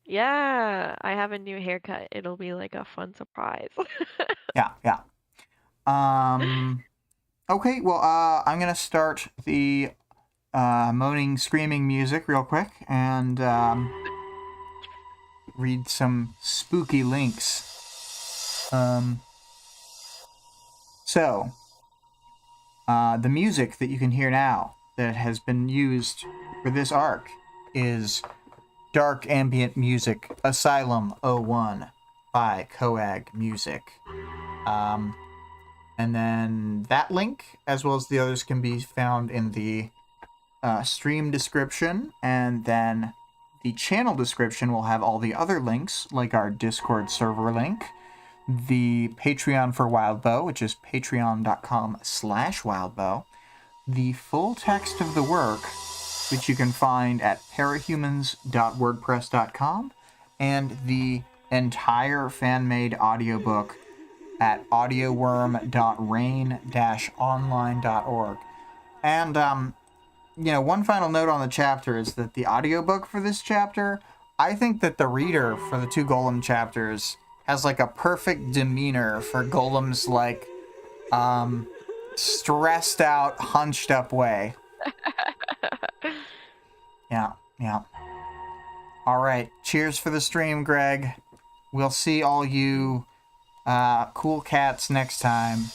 Yeah, I have a new haircut. It'll be like a fun surprise. Yeah. Okay. Well, I'm gonna start the moaning, screaming music real quick and read some spooky links. So, the music that you can hear now that has been used for this arc is dark ambient music, Asylum 01. by CO.AG Music. And then that link, as well as the others, can be found in the stream description. And then the channel description will have all the other links, like our Discord server link, the Patreon for Wildbow, which is patreon.com/wildbow, the full text of the work, which you can find at parahumans.wordpress.com, and the entire fan-made audiobook at audioworm.rain-online.org. And, one final note on the chapter is that the audiobook for this chapter, I think that the reader for the 2 Golem chapters has, like, a perfect demeanor for Golem's, like, stressed out, hunched up way. Yeah. All right. Cheers for the stream, Greg. We'll see all you cool cats next time.